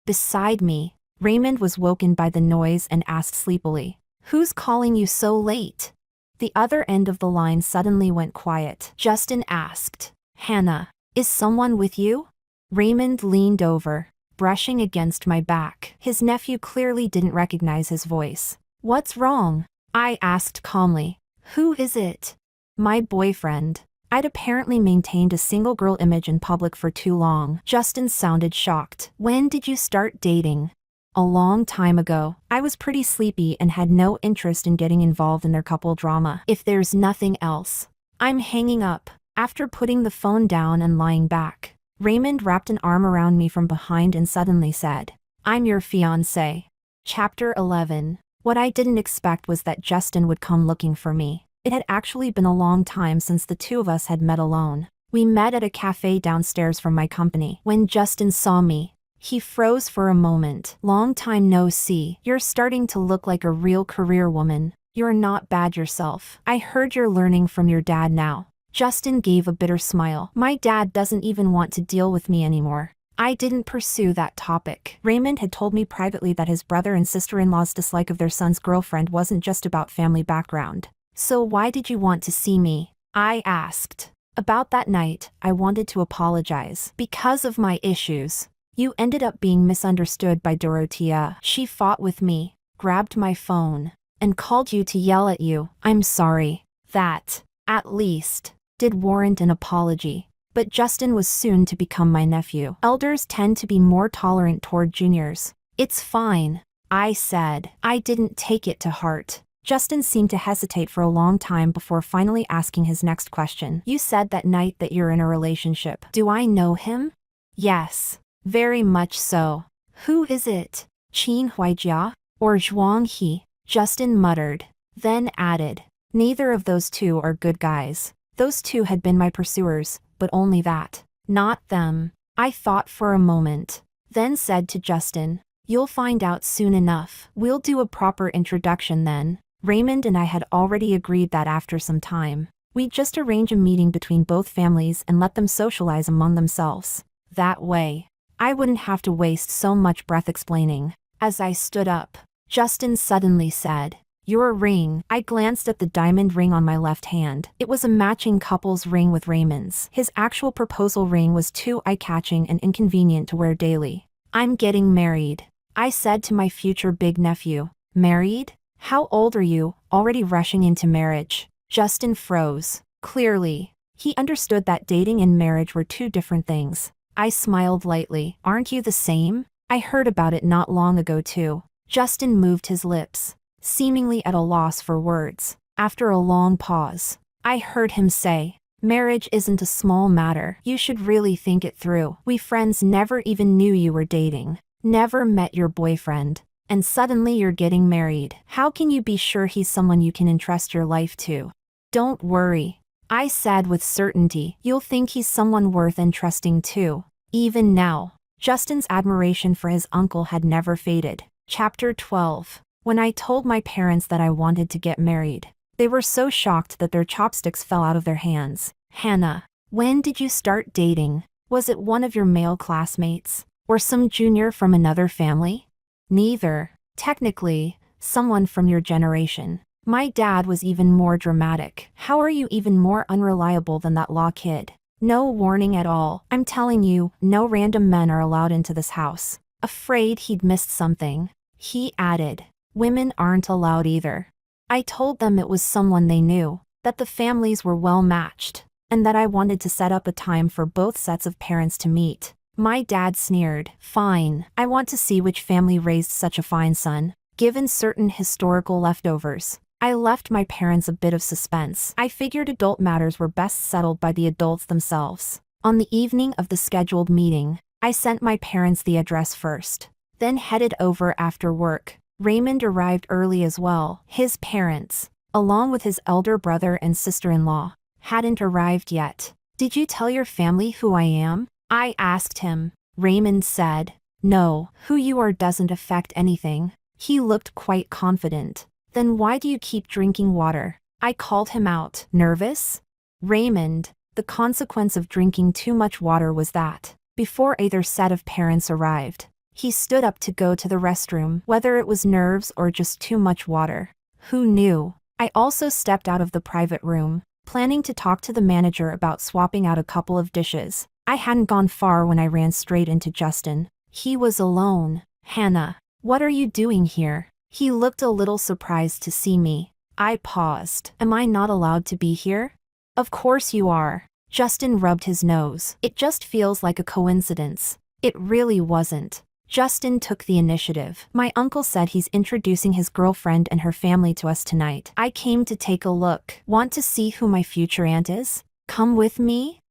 Beside me. Raymond was woken by the noise and asked sleepily, who's calling you so late? The other end of the line suddenly went quiet. Justin asked, Hannah, is someone with you? Raymond leaned over, brushing against my back. His nephew clearly didn't recognize his voice. What's wrong? I asked calmly. Who is it? My boyfriend. I'd apparently maintained a single girl image in public for too long. Justin sounded shocked. When did you start dating? A long time ago. I was pretty sleepy and had no interest in getting involved in their couple drama. If there's nothing else. I'm hanging up. After putting the phone down and lying back, Raymond wrapped an arm around me from behind and suddenly said, I'm your fiancé. Chapter 11. What I didn't expect was that Justin would come looking for me. It had actually been a long time since the two of us had met alone. We met at a cafe downstairs from my company. When Justin saw me, he froze for a moment. Long time no see. You're starting to look like a real career woman. You're not bad yourself. I heard you're learning from your dad now. Justin gave a bitter smile. My dad doesn't even want to deal with me anymore. I didn't pursue that topic. Raymond had told me privately that his brother and sister-in-law's dislike of their son's girlfriend wasn't just about family background. So why did you want to see me? I asked. About that night, I wanted to apologize. Because of my issues. You ended up being misunderstood by Dorothea. She fought with me, grabbed my phone, and called you to yell at you. I'm sorry. That, at least, did warrant an apology. But Justin was soon to become my nephew. Elders tend to be more tolerant toward juniors. It's fine, I said. I didn't take it to heart. Justin seemed to hesitate for a long time before finally asking his next question. You said that night that you're in a relationship. Do I know him? Yes. Very much so. Who is it? Qin Huijia? Or Zhuang He? Justin muttered, then added, neither of those two are good guys. Those two had been my pursuers, but only that. Not them. I thought for a moment, then said to Justin, you'll find out soon enough. We'll do a proper introduction then. Raymond and I had already agreed that after some time, we'd just arrange a meeting between both families and let them socialize among themselves. That way, I wouldn't have to waste so much breath explaining. As I stood up, Justin suddenly said, your ring. I glanced at the diamond ring on my left hand. It was a matching couple's ring with Raymond's. His actual proposal ring was too eye-catching and inconvenient to wear daily. I'm getting married, I said to my future big nephew. Married? How old are you? Already rushing into marriage? Justin froze. Clearly, he understood that dating and marriage were two different things. I smiled lightly. Aren't you the same? I heard about it not long ago too. Justin moved his lips, seemingly at a loss for words. After a long pause, I heard him say, marriage isn't a small matter. You should really think it through. We friends never even knew you were dating. Never met your boyfriend. And suddenly you're getting married. How can you be sure he's someone you can entrust your life to? Don't worry, I said with certainty. You'll think he's someone worth entrusting to. Even now, Justin's admiration for his uncle had never faded. Chapter 12. When I told my parents that I wanted to get married, they were so shocked that their chopsticks fell out of their hands. Hannah, when did you start dating? Was it one of your male classmates? Or some junior from another family? Neither. Technically, someone from your generation. My dad was even more dramatic. How are you even more unreliable than that law kid? No warning at all. I'm telling you, no random men are allowed into this house. Afraid he'd missed something. He added, women aren't allowed either. I told them it was someone they knew, that the families were well matched, and that I wanted to set up a time for both sets of parents to meet. My dad sneered. Fine, I want to see which family raised such a fine son. Given certain historical leftovers, I left my parents a bit of suspense. I figured adult matters were best settled by the adults themselves. On the evening of the scheduled meeting, I sent my parents the address first, then headed over after work. Raymond arrived early as well. His parents, along with his elder brother and sister-in-law, hadn't arrived yet. "Did you tell your family who I am?" I asked him. Raymond said, "No, who you are doesn't affect anything." He looked quite confident. "Then why do you keep drinking water?" I called him out. "Nervous?" Raymond, the consequence of drinking too much water was that, before either set of parents arrived, he stood up to go to the restroom. Whether it was nerves or just too much water, who knew? I also stepped out of the private room, planning to talk to the manager about swapping out a couple of dishes. I hadn't gone far when I ran straight into Justin. He was alone. "Hannah, what are you doing here?" He looked a little surprised to see me. I paused. "Am I not allowed to be here?" "Of course you are." Justin rubbed his nose. "It just feels like a coincidence." It really wasn't. Justin took the initiative. "My uncle said he's introducing his girlfriend and her family to us tonight. I came to take a look. Want to see who my future aunt is? Come with me?"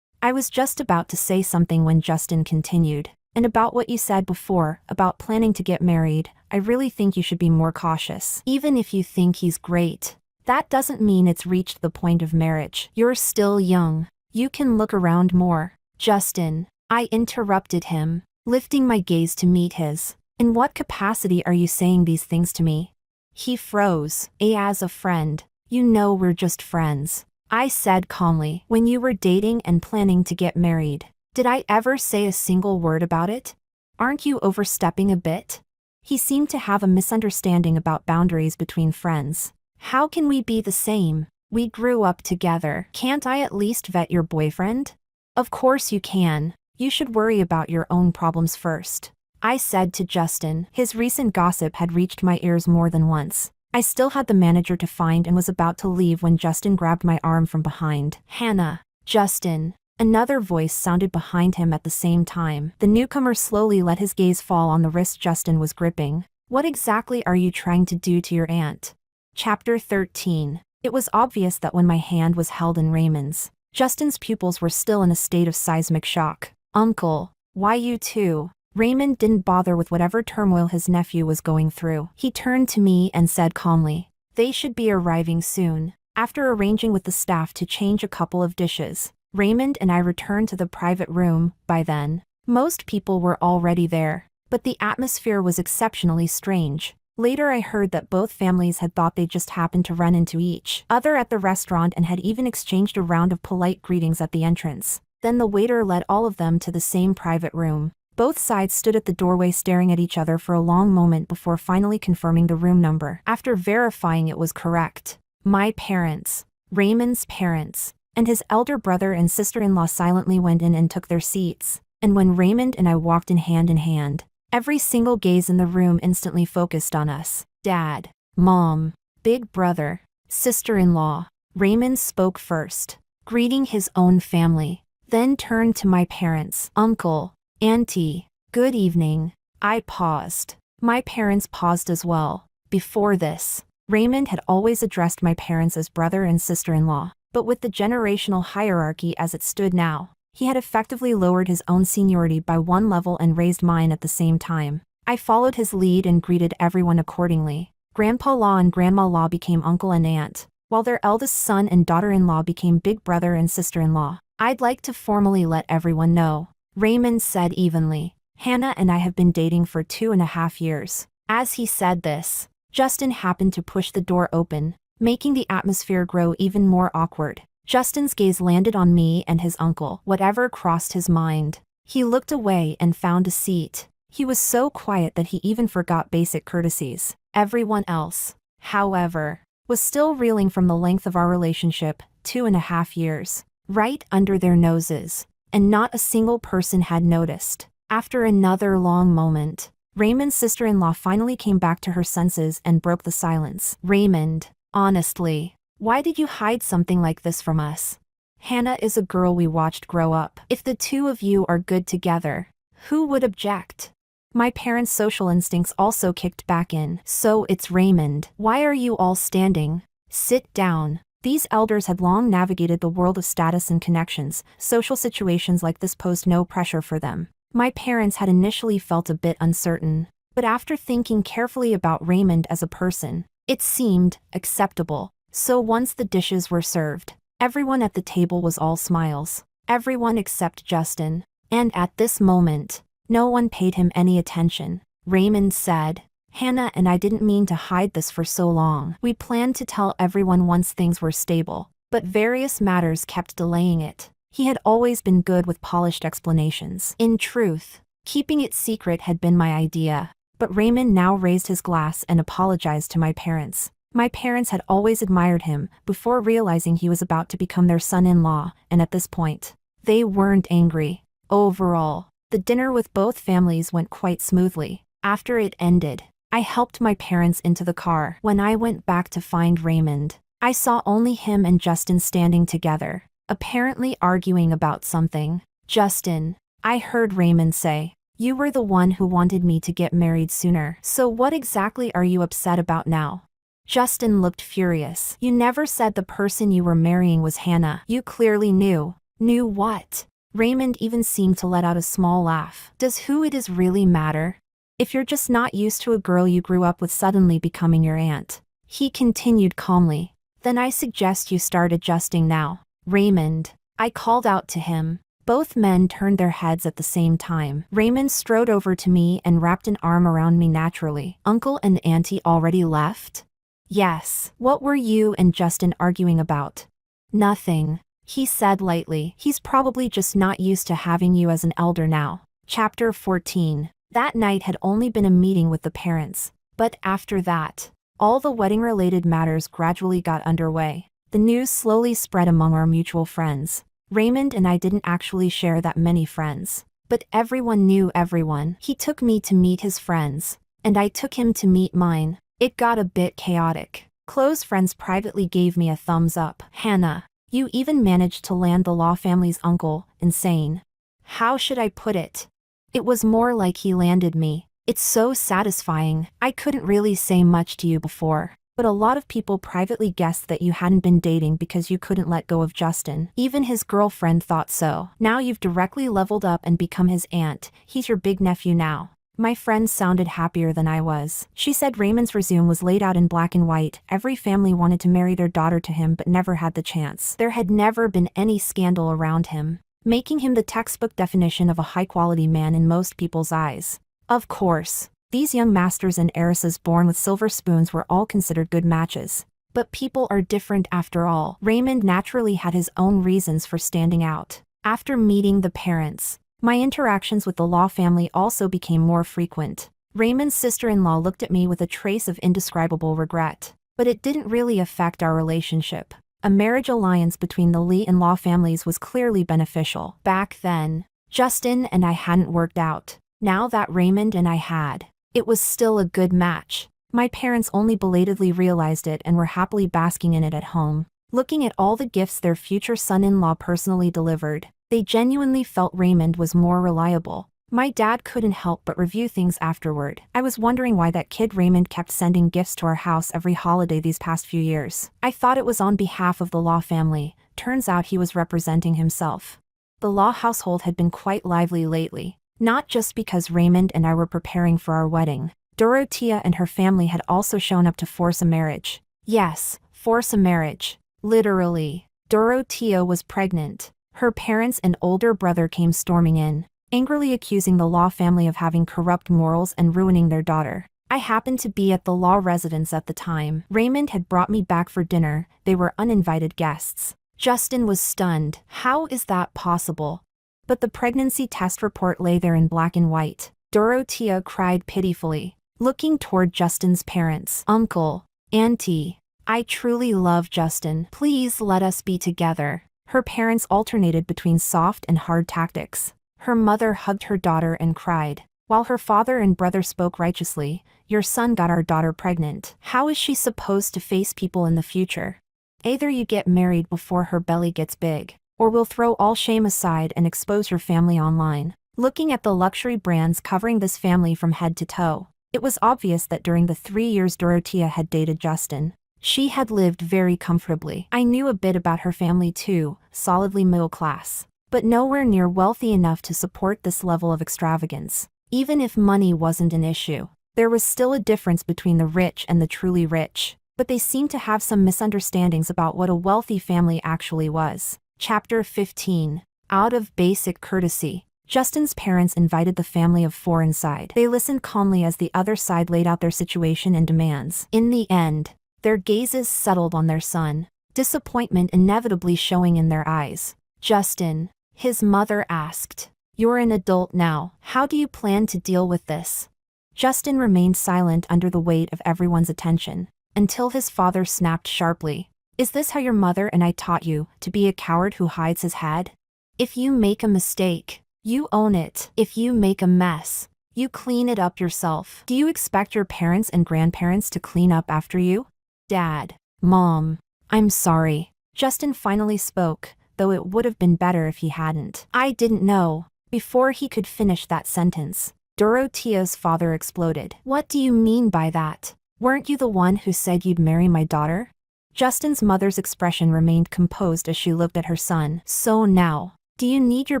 I was just about to say something when Justin continued. "And about what you said before, about planning to get married, I really think you should be more cautious. Even if you think he's great, that doesn't mean it's reached the point of marriage. You're still young. You can look around more." "Justin," I interrupted him, lifting my gaze to meet his. "In what capacity are you saying these things to me?" He froze. "As a friend. You know we're just friends," I said calmly. "When you were dating and planning to get married, did I ever say a single word about it? Aren't you overstepping a bit?" He seemed to have a misunderstanding about boundaries between friends. "How can we be the same? We grew up together. Can't I at least vet your boyfriend?" "Of course you can. You should worry about your own problems first," I said to Justin. His recent gossip had reached my ears more than once. I still had the manager to find and was about to leave when Justin grabbed my arm from behind. "Hannah." "Justin." Another voice sounded behind him at the same time. The newcomer slowly let his gaze fall on the wrist Justin was gripping. "What exactly are you trying to do to your aunt?" Chapter 13. It was obvious that when my hand was held in Raymond's, Justin's pupils were still in a state of seismic shock. "Uncle, why you too?" Raymond didn't bother with whatever turmoil his nephew was going through. He turned to me and said calmly, "They should be arriving soon." After arranging with the staff to change a couple of dishes, Raymond and I returned to the private room. By then, most people were already there, but the atmosphere was exceptionally strange. Later I heard that both families had thought they just happened to run into each other at the restaurant and had even exchanged a round of polite greetings at the entrance. Then the waiter led all of them to the same private room. Both sides stood at the doorway staring at each other for a long moment before finally confirming the room number. After verifying it was correct, my parents, Raymond's parents, and his elder brother and sister-in-law silently went in and took their seats. And when Raymond and I walked in hand, every single gaze in the room instantly focused on us. Dad, Mom, big brother, sister-in-law. Raymond spoke first, greeting his own family, then turned to my parents. "Uncle, Auntie, good evening." I paused. My parents paused as well. Before this, Raymond had always addressed my parents as brother and sister-in-law, but with the generational hierarchy as it stood now, he had effectively lowered his own seniority by one level and raised mine at the same time. I followed his lead and greeted everyone accordingly. Grandpa Law and Grandma Law became uncle and aunt, while their eldest son and daughter-in-law became big brother and sister-in-law. "I'd like to formally let everyone know," Raymond said evenly. "Hannah and I have been dating for 2.5 years." As he said this, Justin happened to push the door open, making the atmosphere grow even more awkward. Justin's gaze landed on me and his uncle. Whatever crossed his mind, he looked away and found a seat. He was so quiet that he even forgot basic courtesies. Everyone else, however, was still reeling from the length of our relationship, 2.5 years, right under their noses, and not a single person had noticed. After another long moment, Raymond's sister-in-law finally came back to her senses and broke the silence. "Raymond, honestly, why did you hide something like this from us? Hannah is a girl we watched grow up. If the two of you are good together, who would object?" My parents' social instincts also kicked back in. So it's Raymond. Why are you all standing? Sit down. These elders had long navigated the world of status and connections. Social situations like this posed no pressure for them. My parents had initially felt a bit uncertain, but after thinking carefully about Raymond as a person, it seemed acceptable. So once the dishes were served, everyone at the table was all smiles. Everyone except Justin. And at this moment, no one paid him any attention. Raymond said, "Hannah and I didn't mean to hide this for so long. We planned to tell everyone once things were stable, but various matters kept delaying it." He had always been good with polished explanations. In truth, keeping it secret had been my idea. But Raymond now raised his glass and apologized to my parents. My parents had always admired him before realizing he was about to become their son-in-law, and at this point, they weren't angry. Overall, the dinner with both families went quite smoothly. After it ended, I helped my parents into the car. When I went back to find Raymond, I saw only him and Justin standing together, apparently arguing about something. "Justin," I heard Raymond say, "you were the one who wanted me to get married sooner. So what exactly are you upset about now?" Justin looked furious. "You never said the person you were marrying was Hannah. You clearly knew." "Knew what?" Raymond even seemed to let out a small laugh. "Does who it is really matter? If you're just not used to a girl you grew up with suddenly becoming your aunt." He continued calmly. "Then I suggest you start adjusting now." "Raymond," I called out to him. Both men turned their heads at the same time. Raymond strode over to me and wrapped an arm around me naturally. "Uncle and Auntie already left?" "Yes." "What were you and Justin arguing about?" "Nothing," he said lightly. "He's probably just not used to having you as an elder now." Chapter 14. That night had only been a meeting with the parents, but after that, all the wedding-related matters gradually got underway. The news slowly spread among our mutual friends. Raymond and I didn't actually share that many friends, but everyone knew everyone. He took me to meet his friends, and I took him to meet mine. It got a bit chaotic. Close friends privately gave me a thumbs up. "Hannah, you even managed to land the Law family's uncle." Insane. How should I put it? It was more like he landed me. It's so satisfying. I couldn't really say much to you before, but a lot of people privately guessed that you hadn't been dating because you couldn't let go of Justin. Even his girlfriend thought so. Now you've directly leveled up and become his aunt. He's your big nephew now. My friend sounded happier than I was. She said Raymond's resume was laid out in black and white. Every family wanted to marry their daughter to him but never had the chance. There had never been any scandal around him, making him the textbook definition of a high-quality man in most people's eyes. Of course, these young masters and heiresses born with silver spoons were all considered good matches. But people are different after all. Raymond naturally had his own reasons for standing out. After meeting the parents, my interactions with the Law family also became more frequent. Raymond's sister-in-law looked at me with a trace of indescribable regret. But it didn't really affect our relationship. A marriage alliance between the Lee and Law families was clearly beneficial. Back then, Justin and I hadn't worked out. Now that Raymond and I had, it was still a good match. My parents only belatedly realized it and were happily basking in it at home. Looking at all the gifts their future son-in-law personally delivered, they genuinely felt Raymond was more reliable. My dad couldn't help but review things afterward. I was wondering why that kid Raymond kept sending gifts to our house every holiday these past few years. I thought it was on behalf of the Law family. Turns out he was representing himself. The Law household had been quite lively lately, not just because Raymond and I were preparing for our wedding. Dorothea and her family had also shown up to force a marriage. Yes, force a marriage. Literally. Dorothea was pregnant. Her parents and older brother came storming in, angrily accusing the Law family of having corrupt morals and ruining their daughter. I happened to be at the Law residence at the time. Raymond had brought me back for dinner. They were uninvited guests. Justin was stunned. How is that possible? But the pregnancy test report lay there in black and white. Dorothea cried pitifully, looking toward Justin's parents. "Uncle, Auntie, I truly love Justin. Please let us be together." Her parents alternated between soft and hard tactics. Her mother hugged her daughter and cried, while her father and brother spoke righteously. "Your son got our daughter pregnant. How is she supposed to face people in the future? Either you get married before her belly gets big, or we'll throw all shame aside and expose your family online." Looking at the luxury brands covering this family from head to toe, it was obvious that during the 3 years Dorothea had dated Justin, she had lived very comfortably. I knew a bit about her family too, solidly middle class, but nowhere near wealthy enough to support this level of extravagance. Even if money wasn't an issue, there was still a difference between the rich and the truly rich, but they seemed to have some misunderstandings about what a wealthy family actually was. Chapter 15. Out of basic courtesy, Justin's parents invited the family of 4 inside. They listened calmly as the other side laid out their situation and demands. In the end, their gazes settled on their son, disappointment inevitably showing in their eyes. "Justin," his mother asked, "you're an adult now. How do you plan to deal with this?" Justin remained silent under the weight of everyone's attention, until his father snapped sharply, "Is this how your mother and I taught you, to be a coward who hides his head? If you make a mistake, you own it. If you make a mess, you clean it up yourself. Do you expect your parents and grandparents to clean up after you?" "Dad, Mom, I'm sorry." Justin finally spoke, though it would have been better if he hadn't. "I didn't know." Before he could finish that sentence, Dorothea's father exploded. "What do you mean by that? Weren't you the one who said you'd marry my daughter?" Justin's mother's expression remained composed as she looked at her son. "So now, do you need your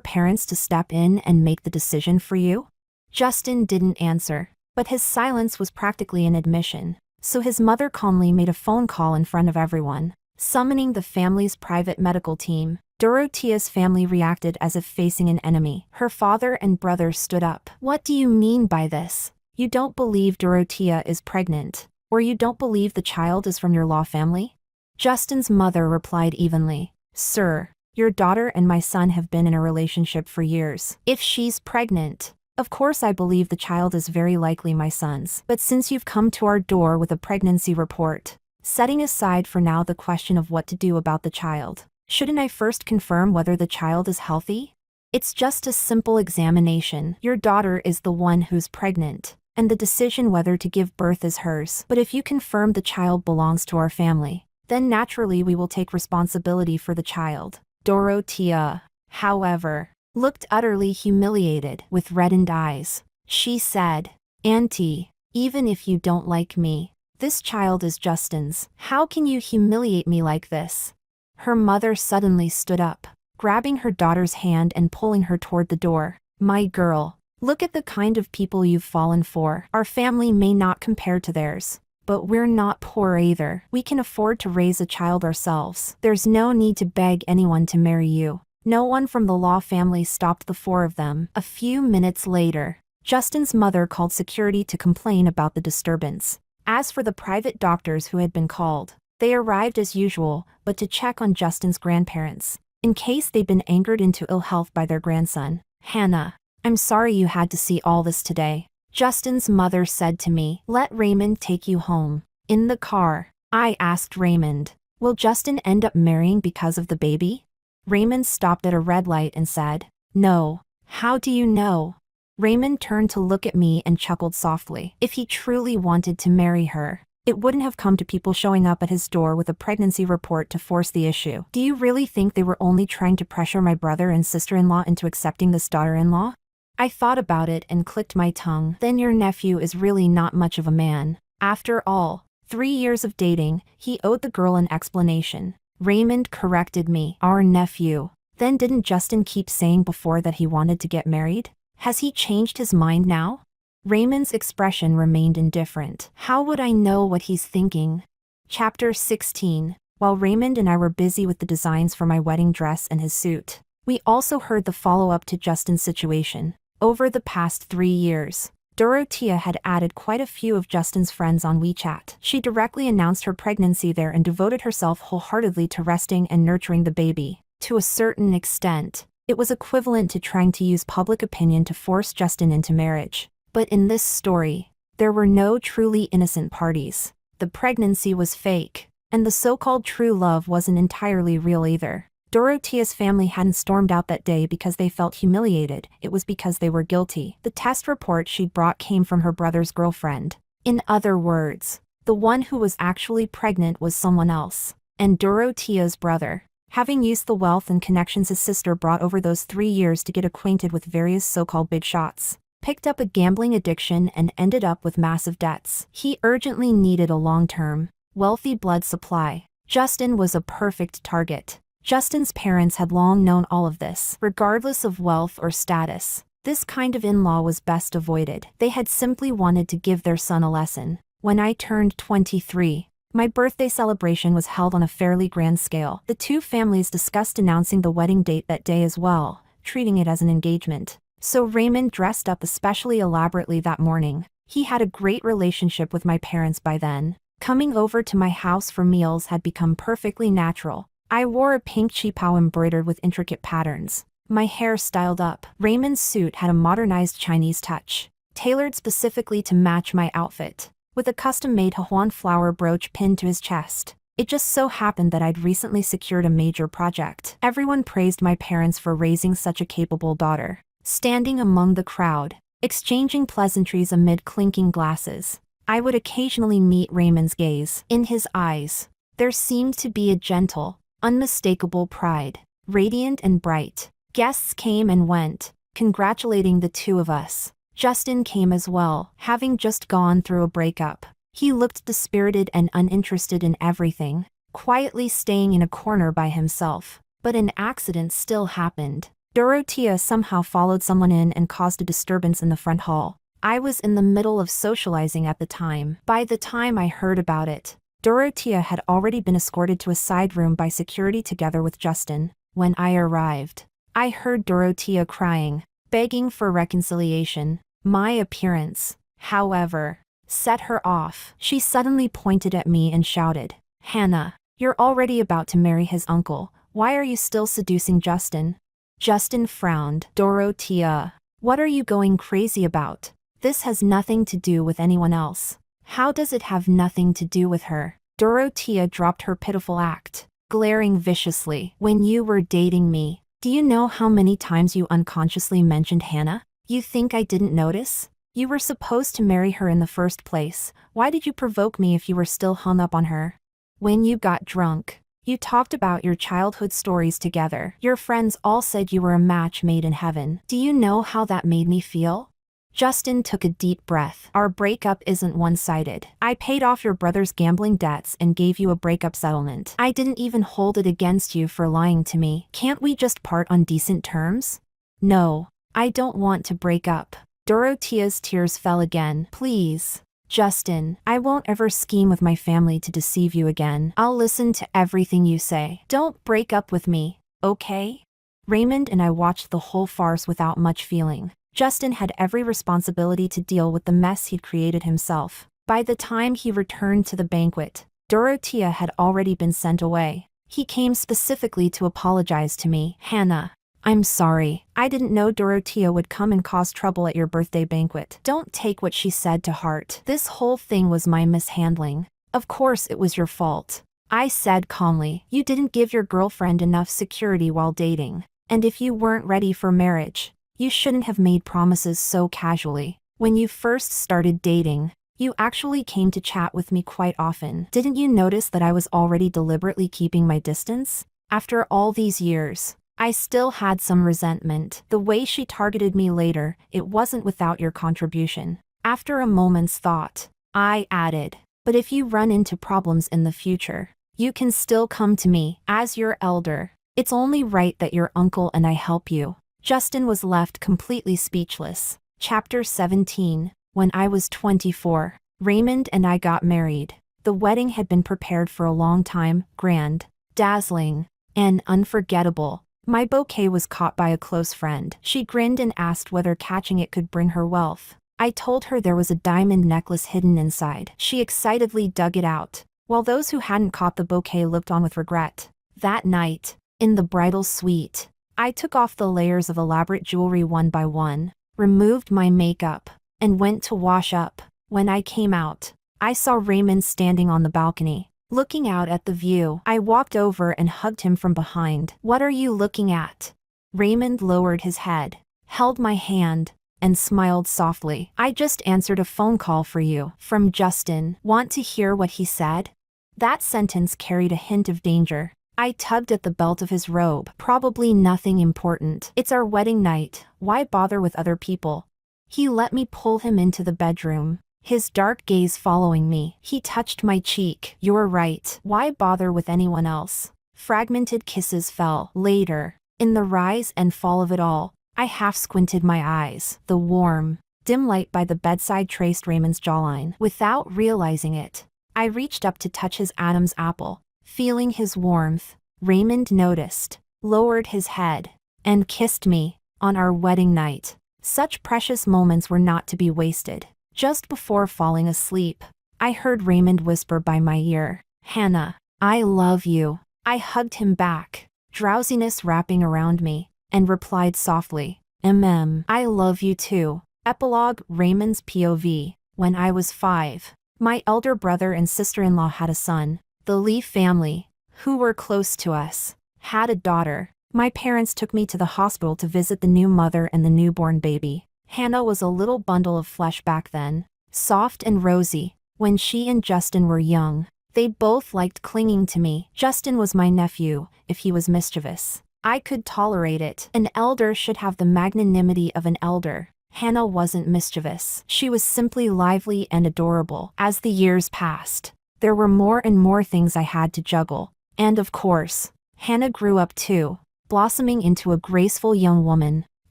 parents to step in and make the decision for you?" Justin didn't answer, but his silence was practically an admission, so his mother calmly made a phone call in front of everyone, summoning the family's private medical team. Dorothea's family reacted as if facing an enemy. Her father and brother stood up. "What do you mean by this? You don't believe Dorothea is pregnant, or you don't believe the child is from your law family?" Justin's mother replied evenly, "Sir, your daughter and my son have been in a relationship for years. If she's pregnant, of course I believe the child is very likely my son's. But since you've come to our door with a pregnancy report, setting aside for now the question of what to do about the child, shouldn't I first confirm whether the child is healthy? It's just a simple examination. Your daughter is the one who's pregnant, and the decision whether to give birth is hers. But if you confirm the child belongs to our family, then naturally we will take responsibility for the child." Dorothea, however, looked utterly humiliated. With reddened eyes, she said, "Auntie, even if you don't like me, this child is Justin's. How can you humiliate me like this?" Her mother suddenly stood up, grabbing her daughter's hand and pulling her toward the door. "My girl, look at the kind of people you've fallen for. Our family may not compare to theirs, but we're not poor either. We can afford to raise a child ourselves. There's no need to beg anyone to marry you." No one from the law family stopped the 4 of them. A few minutes later, Justin's mother called security to complain about the disturbance. As for the private doctors who had been called, they arrived as usual, but to check on Justin's grandparents, in case they'd been angered into ill health by their grandson. "Hannah, I'm sorry you had to see all this today," Justin's mother said to me. "Let Raymond take you home." In the car, I asked Raymond, "Will Justin end up marrying because of the baby?" Raymond stopped at a red light and said, "No." "How do you know?" Raymond turned to look at me and chuckled softly. If he truly wanted to marry her, it wouldn't have come to people showing up at his door with a pregnancy report to force the issue. "Do you really think they were only trying to pressure my brother and sister-in-law into accepting this daughter-in-law?" I thought about it and clicked my tongue. Then your nephew is really not much of a man. After all, 3 years of dating, he owed the girl an explanation. Raymond corrected me. "Our nephew. Then didn't Justin keep saying before that he wanted to get married? Has he changed his mind now?" Raymond's expression remained indifferent. How would I know what he's thinking? Chapter 16. While Raymond and I were busy with the designs for my wedding dress and his suit, we also heard the follow-up to Justin's situation. Over the past 3 years, Dorothea had added quite a few of Justin's friends on WeChat. She directly announced her pregnancy there and devoted herself wholeheartedly to resting and nurturing the baby. To a certain extent, it was equivalent to trying to use public opinion to force Justin into marriage. But in this story, there were no truly innocent parties. The pregnancy was fake, and the so-called true love wasn't entirely real either. Dorothea's family hadn't stormed out that day because they felt humiliated, it was because they were guilty. The test report she'd brought came from her brother's girlfriend. In other words, the one who was actually pregnant was someone else. And Dorothea's brother having used the wealth and connections his sister brought over those 3 years to get acquainted with various so-called big shots. Picked up a gambling addiction and ended up with massive debts. He urgently needed a long-term, wealthy blood supply. Justin was a perfect target. Justin's parents had long known all of this. Regardless of wealth or status, this kind of in-law was best avoided. They had simply wanted to give their son a lesson. When I turned 23, my birthday celebration was held on a fairly grand scale. The two families discussed announcing the wedding date that day as well, treating it as an engagement. So Raymond dressed up especially elaborately that morning. He had a great relationship with my parents by then. Coming over to my house for meals had become perfectly natural. I wore a pink qipao embroidered with intricate patterns, my hair styled up. Raymond's suit had a modernized Chinese touch, tailored specifically to match my outfit, with a custom-made Hahuan flower brooch pinned to his chest. It just so happened that I'd recently secured a major project. Everyone praised my parents for raising such a capable daughter. Standing among the crowd, exchanging pleasantries amid clinking glasses, I would occasionally meet Raymond's gaze. In his eyes, there seemed to be a gentle, unmistakable pride, radiant and bright. Guests came and went, congratulating the two of us. Justin came as well, having just gone through a breakup. He looked dispirited and uninterested in everything, quietly staying in a corner by himself. But an accident still happened. Dorothea somehow followed someone in and caused a disturbance in the front hall. I was in the middle of socializing at the time. By the time I heard about it, Dorothea had already been escorted to a side room by security together with Justin. When I arrived, I heard Dorothea crying, begging for reconciliation. My appearance, however, set her off. She suddenly pointed at me and shouted, "Hannah, you're already about to marry his uncle. Why are you still seducing Justin?" Justin frowned. "Dorothea, what are you going crazy about? This has nothing to do with anyone else." "How does it have nothing to do with her?" Dorothea dropped her pitiful act, glaring viciously. "When you were dating me, do you know how many times you unconsciously mentioned Hannah? You think I didn't notice? You were supposed to marry her in the first place. Why did you provoke me if you were still hung up on her? When you got drunk, you talked about your childhood stories together. Your friends all said you were a match made in heaven. Do you know how that made me feel?" Justin took a deep breath. "Our breakup isn't one-sided. I paid off your brother's gambling debts and gave you a breakup settlement. I didn't even hold it against you for lying to me. Can't we just part on decent terms?" "No, I don't want to break up." Dorothea's tears fell again. "Please, Justin, I won't ever scheme with my family to deceive you again. I'll listen to everything you say. Don't break up with me, okay?" Raymond and I watched the whole farce without much feeling. Justin had every responsibility to deal with the mess he'd created himself. By the time he returned to the banquet, Dorothea had already been sent away. He came specifically to apologize to me. "Hannah, I'm sorry. I didn't know Dorothea would come and cause trouble at your birthday banquet. Don't take what she said to heart. This whole thing was my mishandling. Of course it was your fault." I said calmly. "You didn't give your girlfriend enough security while dating. And if you weren't ready for marriage, you shouldn't have made promises so casually. When you first started dating, you actually came to chat with me quite often. Didn't you notice that I was already deliberately keeping my distance? After all these years, I still had some resentment. The way she targeted me later, it wasn't without your contribution." After a moment's thought, I added, "But if you run into problems in the future, you can still come to me. As your elder, it's only right that your uncle and I help you." Justin was left completely speechless. Chapter 17. When I was 24, Raymond and I got married. The wedding had been prepared for a long time, grand, dazzling, and unforgettable. My bouquet was caught by a close friend. She grinned and asked whether catching it could bring her wealth. I told her there was a diamond necklace hidden inside. She excitedly dug it out, while those who hadn't caught the bouquet looked on with regret. That night, in the bridal suite, I took off the layers of elaborate jewelry one by one, removed my makeup, and went to wash up. When I came out, I saw Raymond standing on the balcony, looking out at the view. I walked over and hugged him from behind. "What are you looking at?" Raymond lowered his head, held my hand, and smiled softly. "I just answered a phone call for you, from Justin." Want to hear what he said? That sentence carried a hint of danger. I tugged at the belt of his robe. Probably nothing important. It's our wedding night. Why bother with other people? He let me pull him into the bedroom, his dark gaze following me. He touched my cheek. You're right. Why bother with anyone else? Fragmented kisses fell. Later, in the rise and fall of it all, I half squinted my eyes. The warm, dim light by the bedside traced Raymond's jawline. Without realizing it, I reached up to touch his Adam's apple. Feeling his warmth, Raymond noticed, lowered his head, and kissed me on our wedding night. Such precious moments were not to be wasted. Just before falling asleep, I heard Raymond whisper by my ear, "Hannah, I love you." I hugged him back, drowsiness wrapping around me, and replied softly, I love you too." Epilogue. Raymond's POV. When I was 5, my elder brother and sister-in-law had a son. The Lee family, who were close to us, had a daughter. My parents took me to the hospital to visit the new mother and the newborn baby. Hannah was a little bundle of flesh back then, soft and rosy. When she and Justin were young, they both liked clinging to me. Justin was my nephew. If he was mischievous, I could tolerate it. An elder should have the magnanimity of an elder. Hannah wasn't mischievous. She was simply lively and adorable. As the years passed, there were more and more things I had to juggle. And of course, Hannah grew up too, blossoming into a graceful young woman.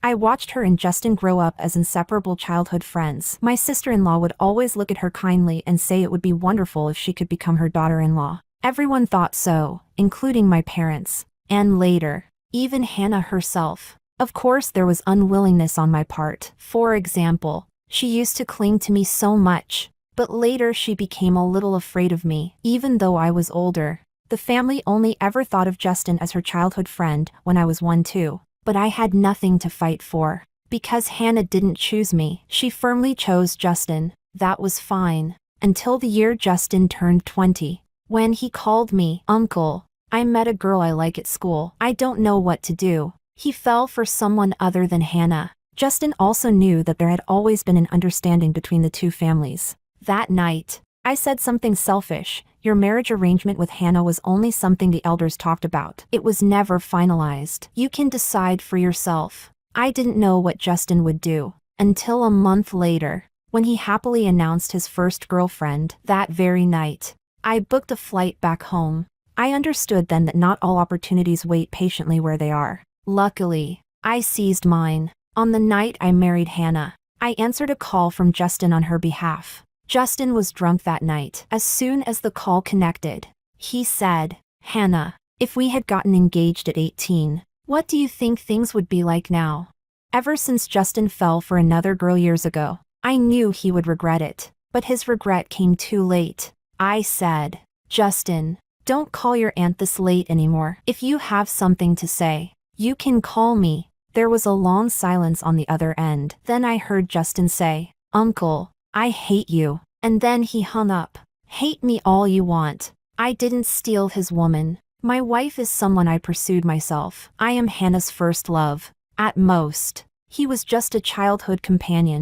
I watched her and Justin grow up as inseparable childhood friends. My sister-in-law would always look at her kindly and say it would be wonderful if she could become her daughter-in-law. Everyone thought so, including my parents, and later, even Hannah herself. Of course, there was unwillingness on my part. For example, she used to cling to me so much, but later she became a little afraid of me. Even though I was older, the family only ever thought of Justin as her childhood friend when I was 1 too. But I had nothing to fight for. Because Hannah didn't choose me, she firmly chose Justin. That was fine. Until the year Justin turned 20. When he called me uncle, I met a girl I like at school. I don't know what to do. He fell for someone other than Hannah. Justin also knew that there had always been an understanding between the two families. That night, I said something selfish. Your marriage arrangement with Hannah was only something the elders talked about. It was never finalized. You can decide for yourself. I didn't know what Justin would do until a month later, when he happily announced his first girlfriend. That very night, I booked a flight back home. I understood then that not all opportunities wait patiently where they are. Luckily, I seized mine. On the night I married Hannah, I answered a call from Justin on her behalf. Justin was drunk that night. As soon as the call connected, he said, "Hannah, if we had gotten engaged at 18, what do you think things would be like now?" Ever since Justin fell for another girl years ago, I knew he would regret it. But his regret came too late. I said, "Justin, don't call your aunt this late anymore. If you have something to say, you can call me." There was a long silence on the other end. Then I heard Justin say, "Uncle, I hate you." And then he hung up. Hate me all you want. I didn't steal his woman. My wife is someone I pursued myself. I am Hannah's first love. At most, he was just a childhood companion.